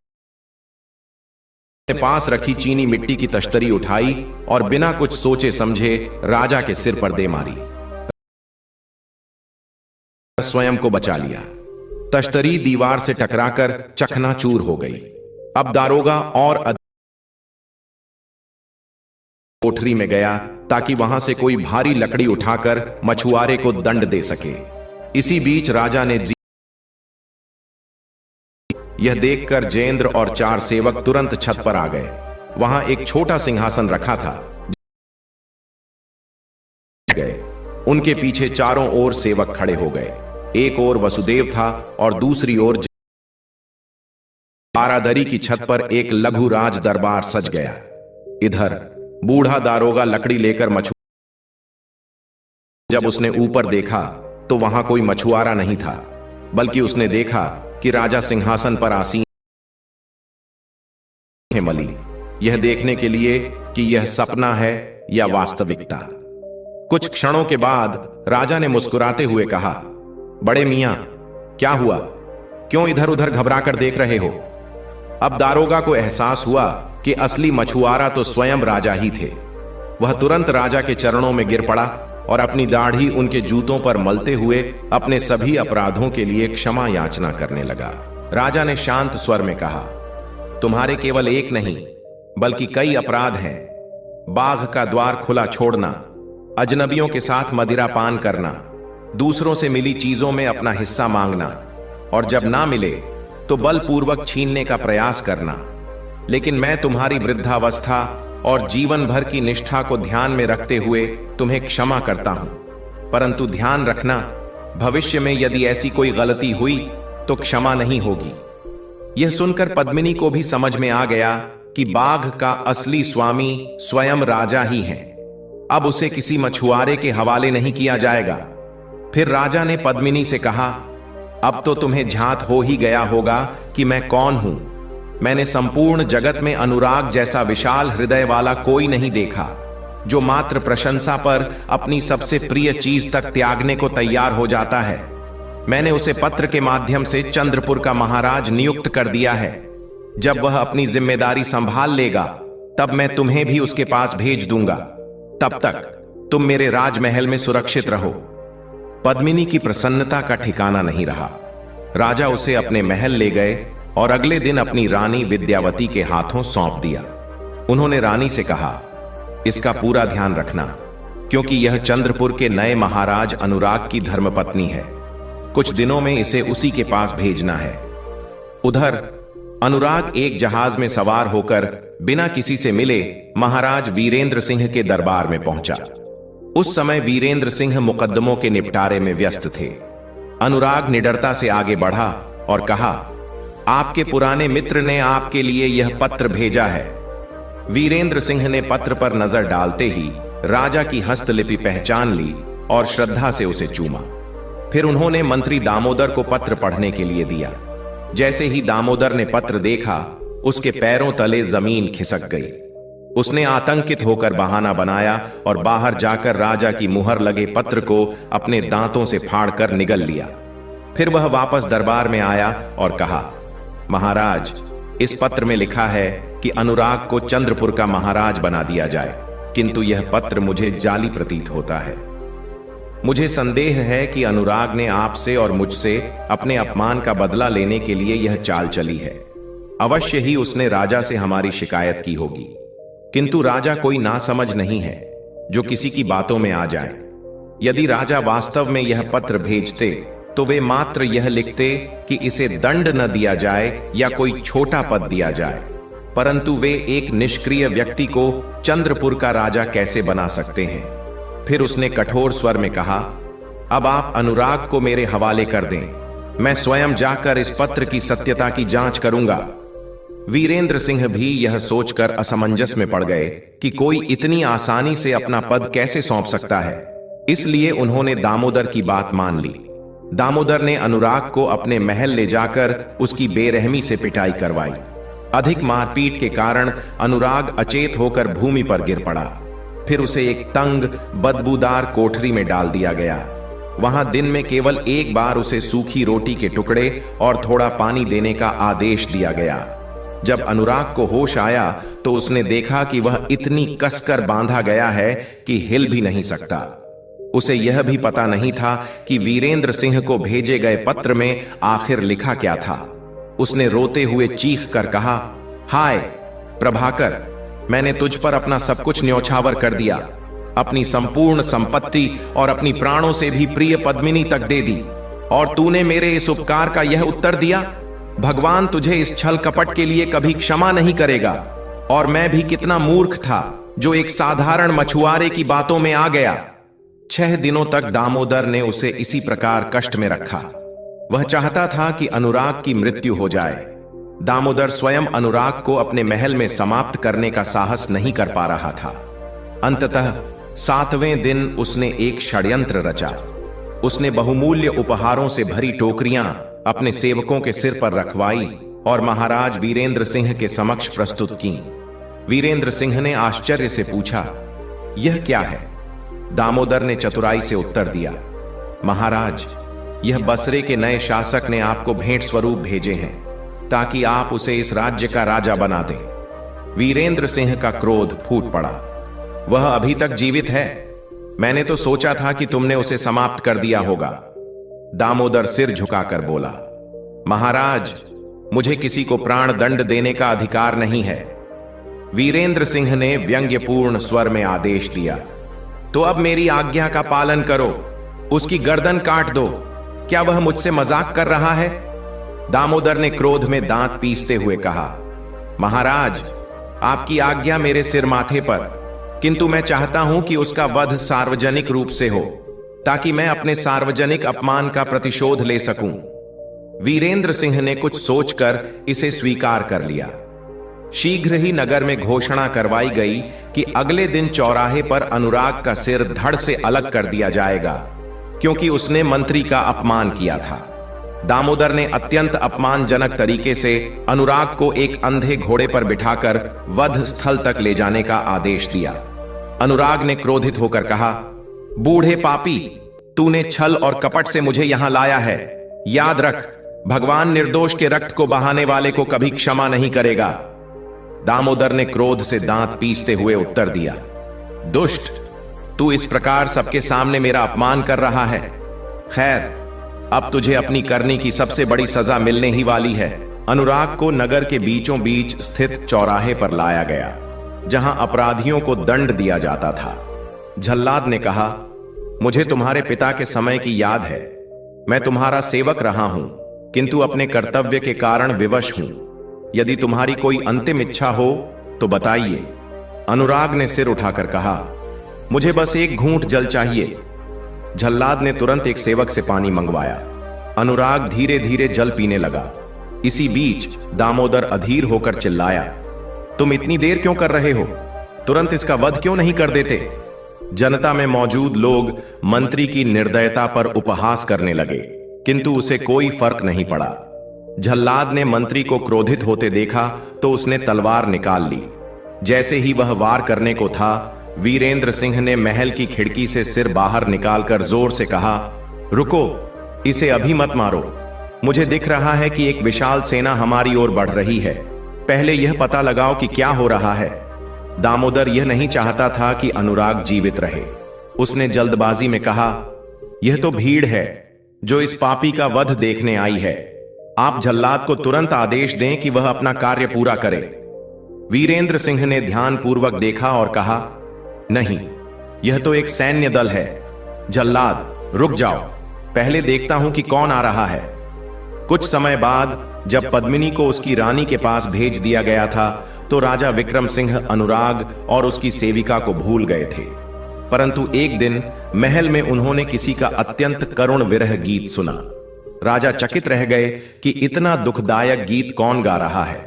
पास रखी चीनी मिट्टी की तश्तरी उठाई और बिना कुछ सोचे समझे राजा के सिर पर दे मारी। स्वयं को बचा लिया। तश्तरी दीवार से टकराकर चकनाचूर हो गई। अब दारोगा और कोठरी में गया ताकि वहां से कोई भारी लकड़ी उठाकर मछुआरे को दंड दे सके। इसी बीच राजा ने यह देखकर जेंद्र और 4 सेवक तुरंत छत पर आ गए। वहां एक छोटा सिंहासन रखा था। गए उनके पीछे चारों ओर सेवक खड़े हो गए। एक ओर वसुदेव था और दूसरी ओर बारादरी की छत पर एक लघु राज दरबार सज गया। इधर बूढ़ा दारोगा लकड़ी लेकर जब उसने ऊपर देखा तो वहां कोई मछुआरा नहीं था, बल्कि उसने देखा कि राजा सिंहासन पर आसीन है। मली यह देखने के लिए कि यह सपना है या वास्तविकता। कुछ क्षणों के बाद राजा ने मुस्कुराते हुए कहा, बड़े मियां, क्या हुआ? क्यों इधर उधर घबराकर देख रहे हो? अब दारोगा को एहसास हुआ कि असली मछुआरा तो स्वयं राजा ही थे। वह तुरंत राजा के चरणों में गिर पड़ा और अपनी दाढ़ी उनके जूतों पर मलते हुए अपने सभी अपराधों के लिए क्षमा याचना करने लगा। राजा ने शांत स्वर में कहा, तुम्हारे केवल एक नहीं बल्कि कई अपराध हैं। बाघ का द्वार खुला छोड़ना, अजनबियों के साथ मदिरा पान करना, दूसरों से मिली चीजों में अपना हिस्सा मांगना और जब ना मिले तो बलपूर्वक छीनने का प्रयास करना। लेकिन मैं तुम्हारी वृद्धावस्था और जीवन भर की निष्ठा को ध्यान में रखते हुए तुम्हें क्षमा करता हूं। परंतु ध्यान रखना, भविष्य में यदि ऐसी कोई गलती हुई तो क्षमा नहीं होगी। यह सुनकर पद्मिनी को भी समझ में आ गया कि बाघ का असली स्वामी स्वयं राजा ही है। अब उसे किसी मछुआरे के हवाले नहीं किया जाएगा। फिर राजा ने पद्मिनी से कहा, अब तो तुम्हें झांत हो ही गया होगा कि मैं कौन हूं। मैंने संपूर्ण जगत में अनुराग जैसा विशाल हृदय वाला कोई नहीं देखा, जो मात्र प्रशंसा पर अपनी सबसे प्रिय चीज तक त्यागने को तैयार हो जाता है। मैंने उसे पत्र के माध्यम से चंद्रपुर का महाराज नियुक्त कर दिया है। जब वह अपनी जिम्मेदारी संभाल लेगा तब मैं तुम्हें भी उसके पास भेज दूंगा। तब तक तुम मेरे राजमहल में सुरक्षित रहो। पद्मिनी की प्रसन्नता का ठिकाना नहीं रहा। राजा उसे अपने महल ले गए और अगले दिन अपनी रानी विद्यावती के हाथों सौंप दिया। उन्होंने रानी से कहा, इसका पूरा ध्यान रखना, क्योंकि यह चंद्रपुर के नए महाराज अनुराग की धर्मपत्नी है। कुछ दिनों में इसे उसी के पास भेजना है। उधर अनुराग एक जहाज में सवार होकर बिना किसी से मिले महाराज वीरेंद्र सिंह के दरबार में पहुंचा। उस समय वीरेंद्र सिंह मुकद्दमों के निपटारे में व्यस्त थे। अनुराग निडरता से आगे बढ़ा और कहा, आपके पुराने मित्र ने आपके लिए यह पत्र भेजा है। वीरेंद्र सिंह ने पत्र पर नजर डालते ही राजा की हस्तलिपि पहचान ली और श्रद्धा से उसे चूमा। फिर उन्होंने मंत्री दामोदर को पत्र पढ़ने के लिए दिया। जैसे ही दामोदर ने पत्र देखा, उसके पैरों तले जमीन खिसक गई। उसने आतंकित होकर बहाना बनाया और बाहर जाकर राजा की मुहर लगे पत्र को अपने दांतों से फाड़कर निगल लिया। फिर वह वापस दरबार में आया और कहा, महाराज, इस पत्र में लिखा है कि अनुराग को चंद्रपुर का महाराज बना दिया जाए, किंतु यह पत्र मुझे जाली प्रतीत होता है। मुझे संदेह है कि अनुराग ने आपसे और मुझसे अपने अपमान का बदला लेने के लिए यह चाल चली है। अवश्य ही उसने राजा से हमारी शिकायत की होगी, किंतु राजा कोई नासमझ नहीं है जो किसी की बातों में आ जाए। यदि राजा वास्तव में यह पत्र भेजते तो वे मात्र यह लिखते कि इसे दंड न दिया जाए या कोई छोटा पद दिया जाए, परंतु वे एक निष्क्रिय व्यक्ति को चंद्रपुर का राजा कैसे बना सकते हैं। फिर उसने कठोर स्वर में कहा, अब आप अनुराग को मेरे हवाले कर दें। मैं स्वयं जाकर इस पत्र की सत्यता की जांच करूंगा। वीरेंद्र सिंह भी यह सोचकर असमंजस में पड़ गए कि कोई इतनी आसानी से अपना पद कैसे सौंप सकता है। इसलिए उन्होंने दामोदर की बात मान ली। दामोदर ने अनुराग को अपने महल ले जाकर उसकी बेरहमी से पिटाई करवाई। अधिक मारपीट के कारण अनुराग अचेत होकर भूमि पर गिर पड़ा। फिर उसे एक तंग बदबूदार कोठरी में डाल दिया गया। वहां दिन में केवल एक बार उसे सूखी रोटी के टुकड़े और थोड़ा पानी देने का आदेश दिया गया। जब अनुराग को होश आया तो उसने देखा कि वह इतनी कसकर बांधा गया है कि हिल भी नहीं सकता। उसे यह भी पता नहीं था कि वीरेंद्र सिंह को भेजे गए पत्र में आखिर लिखा क्या था। उसने रोते हुए चीख कर कहा, हाय प्रभाकर, मैंने तुझ पर अपना सब कुछ न्यौछावर कर दिया। अपनी संपूर्ण संपत्ति और अपनी प्राणों से भी प्रिय पद्मिनी तक दे दी, और तूने मेरे इस उपकार का यह उत्तर दिया। भगवान तुझे इस छल कपट के लिए कभी क्षमा नहीं करेगा। और मैं भी कितना मूर्ख था जो एक साधारण मछुआरे की बातों में आ गया। 6 दिनों तक दामोदर ने उसे इसी प्रकार कष्ट में रखा। वह चाहता था कि अनुराग की मृत्यु हो जाए। दामोदर स्वयं अनुराग को अपने महल में समाप्त करने का साहस नहीं कर पा रहा था। अंततः 7वें दिन उसने एक षड्यंत्र रचा। उसने बहुमूल्य उपहारों से भरी टोकरियां अपने सेवकों के सिर पर रखवाई और महाराज वीरेंद्र सिंह के समक्ष प्रस्तुत की। वीरेंद्र सिंह ने आश्चर्य से पूछा, यह क्या है? दामोदर ने चतुराई से उत्तर दिया, महाराज, यह बसरे के नए शासक ने आपको भेंट स्वरूप भेजे हैं ताकि आप उसे इस राज्य का राजा बना दें। वीरेंद्र सिंह का क्रोध फूट पड़ा। वह अभी तक जीवित है? मैंने तो सोचा था कि तुमने उसे समाप्त कर दिया होगा। दामोदर सिर झुकाकर बोला, महाराज, मुझे किसी को प्राण दंड देने का अधिकार नहीं है। वीरेंद्र सिंह ने व्यंग्यपूर्ण स्वर में आदेश दिया, तो अब मेरी आज्ञा का पालन करो, उसकी गर्दन काट दो। क्या वह मुझसे मजाक कर रहा है? दामोदर ने क्रोध में दांत पीसते हुए कहा, महाराज, आपकी आज्ञा मेरे सिर माथे पर, किंतु मैं चाहता हूं कि उसका वध सार्वजनिक रूप से हो ताकि मैं अपने सार्वजनिक अपमान का प्रतिशोध ले सकूं। वीरेंद्र सिंह ने कुछ सोचकर इसे स्वीकार कर लिया। शीघ्र ही नगर में घोषणा करवाई गई कि अगले दिन चौराहे पर अनुराग का सिर धड़ से अलग कर दिया जाएगा, क्योंकि उसने मंत्री का अपमान किया था। दामोदर ने अत्यंत अपमानजनक तरीके से अनुराग को एक अंधे घोड़े पर बिठाकर वध स्थल तक ले जाने का आदेश दिया। अनुराग ने क्रोधित होकर कहा, बूढ़े पापी, तूने छल और कपट से मुझे यहां लाया है। याद रख, भगवान निर्दोष के रक्त को बहाने वाले को कभी क्षमा नहीं करेगा। दामोदर ने क्रोध से दांत पीसते हुए उत्तर दिया, दुष्ट, तू इस प्रकार सबके सामने मेरा अपमान कर रहा है। खैर, अब तुझे अपनी करनी की सबसे बड़ी सजा मिलने ही वाली है। अनुराग को नगर के बीचों बीच स्थित चौराहे पर लाया गया, जहां अपराधियों को दंड दिया जाता था। झल्लाद ने कहा, मुझे तुम्हारे पिता के समय की याद है। मैं तुम्हारा सेवक रहा हूं, किंतु अपने कर्तव्य के कारण विवश हूं। यदि तुम्हारी कोई अंतिम इच्छा हो तो बताइए। अनुराग ने सिर उठाकर कहा, मुझे बस एक घूंट जल चाहिए। झल्लाद ने तुरंत एक सेवक से पानी मंगवाया। अनुराग धीरे धीरे जल पीने लगा। इसी बीच दामोदर अधीर होकर चिल्लाया, तुम इतनी देर क्यों कर रहे हो? तुरंत इसका वध क्यों नहीं कर देते? जनता में मौजूद लोग मंत्री की निर्दयता पर उपहास करने लगे, किंतु उसे कोई फर्क नहीं पड़ा। झल्लाद ने मंत्री को क्रोधित होते देखा तो उसने तलवार निकाल ली। जैसे ही वह वार करने को था, वीरेंद्र सिंह ने महल की खिड़की से सिर बाहर निकालकर जोर से कहा, रुको, इसे अभी मत मारो। मुझे दिख रहा है कि एक विशाल सेना हमारी ओर बढ़ रही है। पहले यह पता लगाओ कि क्या हो रहा है। दामोदर यह नहीं चाहता था कि अनुराग जीवित रहे। उसने जल्दबाजी में कहा, यह तो भीड़ है जो इस पापी का वध देखने आई है। आप झल्लाद को तुरंत आदेश दें कि वह अपना कार्य पूरा करे। वीरेंद्र सिंह ने ध्यानपूर्वक देखा और कहा, नहीं, यह तो एक सैन्य दल है। झल्लाद, रुक जाओ, पहले देखता हूं कि कौन आ रहा है। कुछ समय बाद जब पद्मिनी को उसकी रानी के पास भेज दिया गया था, तो राजा विक्रम सिंह अनुराग और उसकी सेविका को भूल गए थे। परंतु एक दिन महल में उन्होंने किसी का अत्यंत करुण विरह गीत सुना। राजा चकित रह गए कि इतना दुखदायक गीत कौन गा रहा है।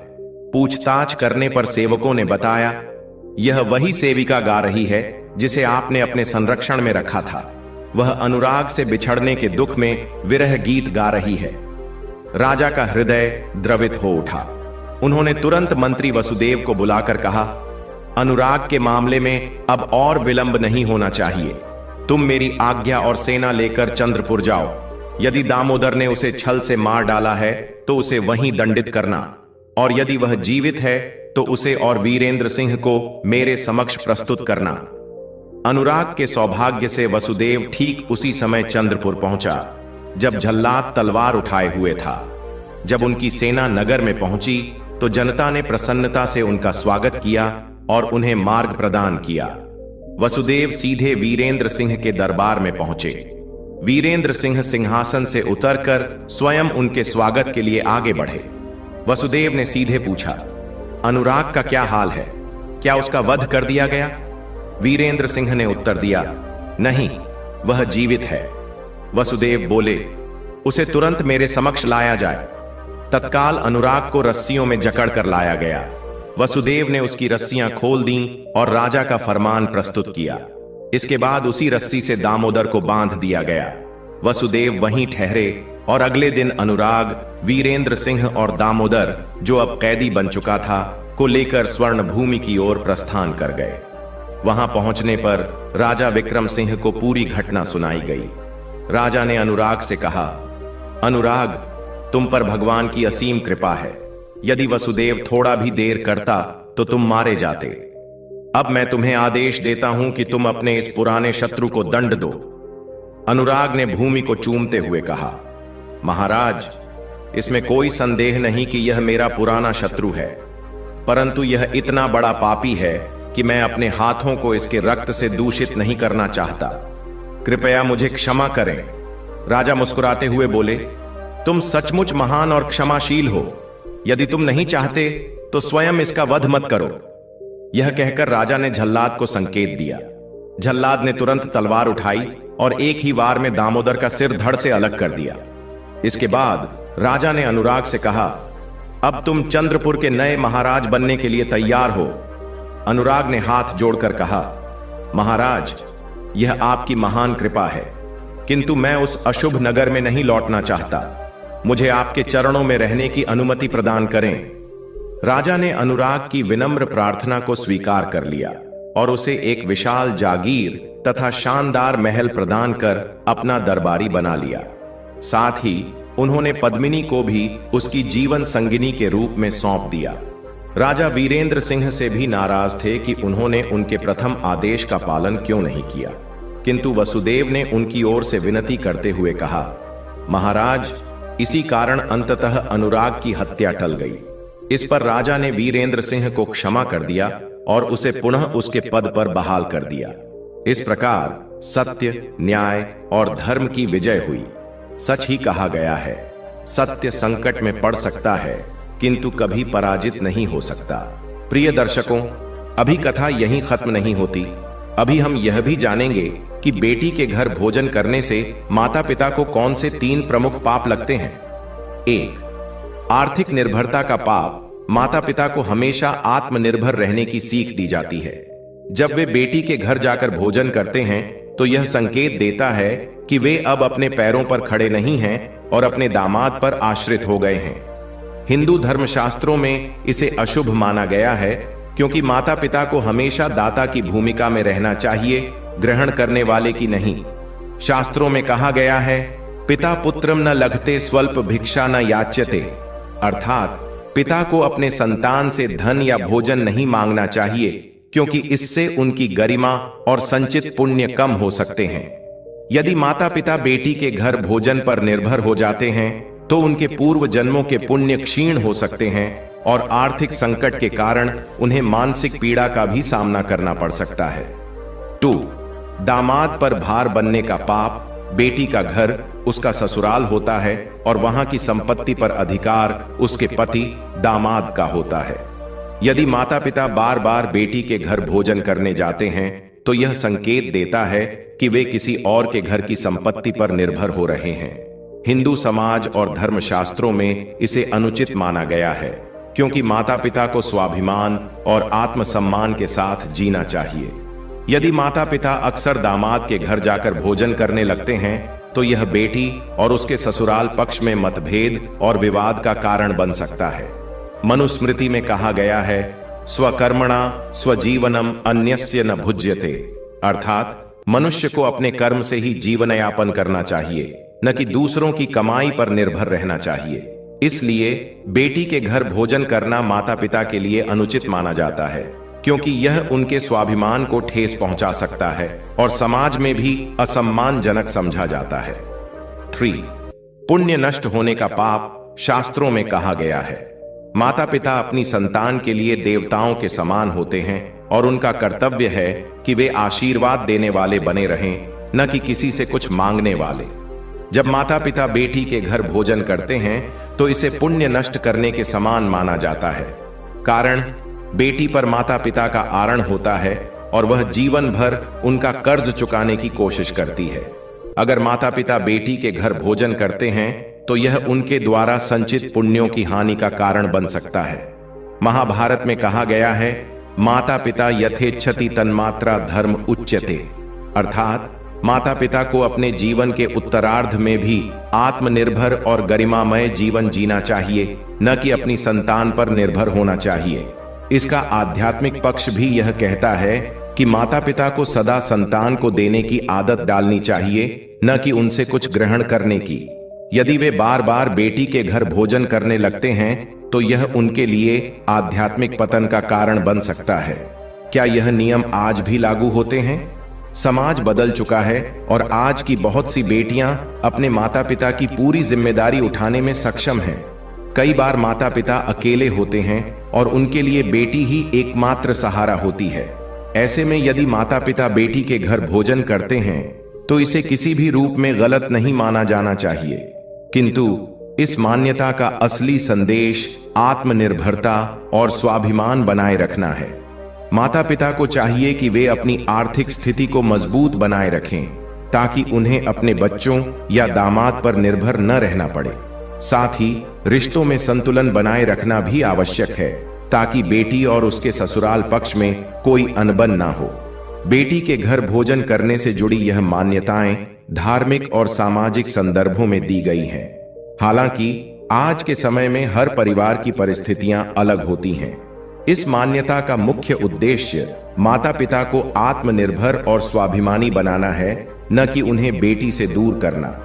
पूछताछ करने पर सेवकों ने बताया, यह वही सेविका गा रही है जिसे आपने अपने संरक्षण में रखा था। वह अनुराग से बिछड़ने के दुख में विरह गीत गा रही है। राजा का हृदय द्रवित हो उठा। उन्होंने तुरंत मंत्री वसुदेव को बुलाकर कहा, अनुराग के मामले में अब और विलंब नहीं होना चाहिए। तुम मेरी आज्ञा और सेना लेकर चंद्रपुर जाओ। यदि दामोदर ने उसे छल से मार डाला है तो उसे वहीं दंडित करना, और यदि वह जीवित है तो उसे और वीरेंद्र सिंह को मेरे समक्ष प्रस्तुत करना। अनुराग के सौभाग्य से वसुदेव ठीक उसी समय चंद्रपुर पहुंचा जब झल्लाद तलवार उठाए हुए था। जब उनकी सेना नगर में पहुंची तो जनता ने प्रसन्नता से उनका स्वागत किया और उन्हें मार्ग प्रदान किया। वसुदेव सीधे वीरेंद्र सिंह के दरबार में पहुंचे। वीरेंद्र सिंह सिंहासन से उतरकर स्वयं उनके स्वागत के लिए आगे बढ़े। वसुदेव ने सीधे पूछा, अनुराग का क्या हाल है? क्या उसका वध कर दिया गया? वीरेंद्र सिंह ने उत्तर दिया, नहीं, वह जीवित है। वसुदेव बोले, उसे तुरंत मेरे समक्ष लाया जाए। तत्काल अनुराग को रस्सियों में जकड़कर लाया गया। वसुदेव ने उसकी रस्सियां खोल दी और राजा का फरमान प्रस्तुत किया। इसके बाद उसी रस्सी से दामोदर को बांध दिया गया। वसुदेव वहीं ठहरे और अगले दिन अनुराग, वीरेंद्र सिंह और दामोदर, जो अब कैदी बन चुका था, को लेकर स्वर्ण भूमि की ओर प्रस्थान कर गए। वहां पहुंचने पर राजा विक्रम सिंह को पूरी घटना सुनाई गई। राजा ने अनुराग से कहा, अनुराग, तुम पर भगवान की असीम कृपा है। यदि वसुदेव थोड़ा भी देर करता तो तुम मारे जाते। अब मैं तुम्हें आदेश देता हूं कि तुम अपने इस पुराने शत्रु को दंड दो। अनुराग ने भूमि को चूमते हुए कहा, महाराज, इसमें कोई संदेह नहीं कि यह मेरा पुराना शत्रु है, परंतु यह इतना बड़ा पापी है कि मैं अपने हाथों को इसके रक्त से दूषित नहीं करना चाहता। कृपया मुझे क्षमा करें। राजा मुस्कुराते हुए बोले, तुम सचमुच महान और क्षमाशील हो। यदि तुम नहीं चाहते तो स्वयं इसका वध मत करो। यह कहकर राजा ने झल्लाद को संकेत दिया। झल्लाद ने तुरंत तलवार उठाई और एक ही वार में दामोदर का सिर धड़ से अलग कर दिया। इसके बाद राजा ने अनुराग से कहा, अब तुम चंद्रपुर के नए महाराज बनने के लिए तैयार हो। अनुराग ने हाथ जोड़कर कहा, महाराज, यह आपकी महान कृपा है, किंतु मैं उस अशुभ नगर में नहीं लौटना चाहता। मुझे आपके चरणों में रहने की अनुमति प्रदान करें। राजा ने अनुराग की विनम्र प्रार्थना को स्वीकार कर लिया और उसे एक विशाल जागीर तथा शानदार महल प्रदान कर अपना दरबारी बना लिया। साथ ही उन्होंने पद्मिनी को भी उसकी जीवन संगिनी के रूप में सौंप दिया। राजा वीरेंद्र सिंह से भी नाराज थे कि उन्होंने उनके प्रथम आदेश का पालन क्यों नहीं किया, किंतु वसुदेव ने उनकी ओर से विनती करते हुए कहा, महाराज, इसी कारण अंततः अनुराग की हत्या टल गई। इस पर राजा ने वीरेंद्र सिंह को क्षमा कर दिया और उसे पुनः उसके पद पर बहाल कर दिया। इस प्रकार सत्य, न्याय और धर्म की विजय हुई। सच ही कहा गया है, सत्य संकट में पड़ सकता है किंतु कभी पराजित नहीं हो सकता। प्रिय दर्शकों, अभी कथा यहीं खत्म नहीं होती। अभी हम यह भी जानेंगे कि बेटी के घर भोजन करने से माता पिता को कौन से 3 प्रमुख पाप लगते हैं। 1. आर्थिक निर्भरता का पाप। माता पिता को हमेशा आत्मनिर्भर रहने की सीख दी जाती है। जब वे बेटी के घर जाकर भोजन करते हैं तो यह संकेत देता है कि वे अब अपने पैरों पर खड़े नहीं हैं और अपने दामाद पर आश्रित हो गए हैं। हिंदू धर्मशास्त्रों में इसे अशुभ माना गया है, क्योंकि माता पिता को हमेशा दाता की भूमिका में रहना चाहिए, ग्रहण करने वाले की नहीं। शास्त्रों में कहा गया है, पिता पुत्रम न लघते स्वल्प भिक्षा न याच्यते, अर्थात पिता को अपने संतान से धन या भोजन नहीं मांगना चाहिए, क्योंकि इससे उनकी गरिमा और संचित पुण्य कम हो सकते हैं। यदि माता पिता बेटी के घर भोजन पर निर्भर हो जाते हैं तो उनके पूर्व जन्मों के पुण्य क्षीण हो सकते हैं और आर्थिक संकट के कारण उन्हें मानसिक पीड़ा का भी सामना करना पड़ सकता है। 2. दामाद पर भार बनने का पाप। बेटी का घर उसका ससुराल होता है और वहां की संपत्ति पर अधिकार उसके पति दामाद का होता है। यदि माता पिता बार बार बेटी के घर भोजन करने जाते हैं तो यह संकेत देता है कि वे किसी और के घर की संपत्ति पर निर्भर हो रहे हैं। हिंदू समाज और धर्मशास्त्रों में इसे अनुचित माना गया है। क्योंकि माता पिता को स्वाभिमान और आत्मसम्मान के साथ जीना चाहिए। यदि माता पिता अक्सर दामाद के घर जाकर भोजन करने लगते हैं तो यह बेटी और उसके ससुराल पक्ष में मतभेद और विवाद का कारण बन सकता है। मनुस्मृति में कहा गया है, स्वकर्मणा स्वजीवनम अन्यस्य न भुज्यते, अर्थात मनुष्य को अपने कर्म से ही जीवन यापन करना चाहिए, न कि दूसरों की कमाई पर निर्भर रहना चाहिए। इसलिए बेटी के घर भोजन करना माता पिता के लिए अनुचित माना जाता है, क्योंकि यह उनके स्वाभिमान को ठेस पहुंचा सकता है और समाज में भी असम्मानजनक समझा जाता है। 3. पुण्य नष्ट होने का पाप शास्त्रों में कहा गया है। माता पिता अपनी संतान के लिए देवताओं के समान होते हैं और उनका कर्तव्य है कि वे आशीर्वाद देने वाले बने रहें, न कि किसी से कुछ मांगने वाले। जब माता पिता बेटी के घर भोजन करते हैं तो इसे पुण्य नष्ट करने के समान माना जाता है। कारण बेटी पर माता पिता का आरण होता है और वह जीवन भर उनका कर्ज चुकाने की कोशिश करती है। अगर माता पिता बेटी के घर भोजन करते हैं तो यह उनके द्वारा संचित पुण्यों की हानि का कारण बन सकता है। महाभारत में कहा गया है, माता पिता यथेच्छति तन्मात्रा धर्म उच्यते, अर्थात माता पिता को अपने जीवन के उत्तरार्ध में भी आत्मनिर्भर और गरिमामय जीवन जीना चाहिए, न कि अपनी संतान पर निर्भर होना चाहिए। इसका आध्यात्मिक पक्ष भी यह कहता है कि माता पिता को सदा संतान को देने की आदत डालनी चाहिए, न कि उनसे कुछ ग्रहण करने की। यदि वे बार बार बेटी के घर भोजन करने लगते हैं तो यह उनके लिए आध्यात्मिक पतन का कारण बन सकता है। क्या यह नियम आज भी लागू होते हैं? समाज बदल चुका है और आज की बहुत सी बेटियां अपने माता पिता की पूरी जिम्मेदारी उठाने में सक्षम हैं। कई बार माता पिता अकेले होते हैं और उनके लिए बेटी ही एकमात्र सहारा होती है। ऐसे में यदि माता पिता बेटी के घर भोजन करते हैं तो इसे किसी भी रूप में गलत नहीं माना जाना चाहिए, किंतु इस मान्यता का असली संदेश आत्मनिर्भरता और स्वाभिमान बनाए रखना है। माता पिता को चाहिए कि वे अपनी आर्थिक स्थिति को मजबूत बनाए रखें ताकि उन्हें अपने बच्चों या दामाद पर निर्भर न रहना पड़े। साथ ही रिश्तों में संतुलन बनाए रखना भी आवश्यक है ताकि बेटी और उसके ससुराल पक्ष में कोई अनबन ना हो। बेटी के घर भोजन करने से जुड़ी यह मान्यताएं धार्मिक और सामाजिक संदर्भों में दी गई हैं। हालांकि आज के समय में हर परिवार की परिस्थितियां अलग होती हैं। इस मान्यता का मुख्य उद्देश्य माता पिता को आत्मनिर्भर और स्वाभिमानी बनाना है, न कि उन्हें बेटी से दूर करना।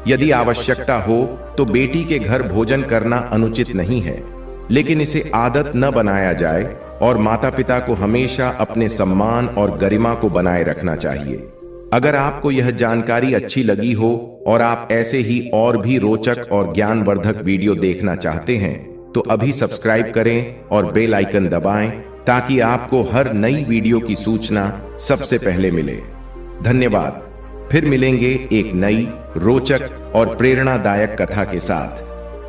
यदि आवश्यकता हो तो बेटी के घर भोजन करना अनुचित नहीं है, लेकिन इसे आदत न बनाया जाए और माता पिता को हमेशा अपने सम्मान और गरिमा को बनाए रखना चाहिए। अगर आपको यह जानकारी अच्छी लगी हो और आप ऐसे ही और भी रोचक और ज्ञानवर्धक वीडियो देखना चाहते हैं तो अभी सब्सक्राइब करें और बेल आइकन दबाएं ताकि आपको हर नई वीडियो की सूचना सबसे पहले मिले। धन्यवाद। फिर मिलेंगे एक नई रोचक और प्रेरणादायक कथा के साथ।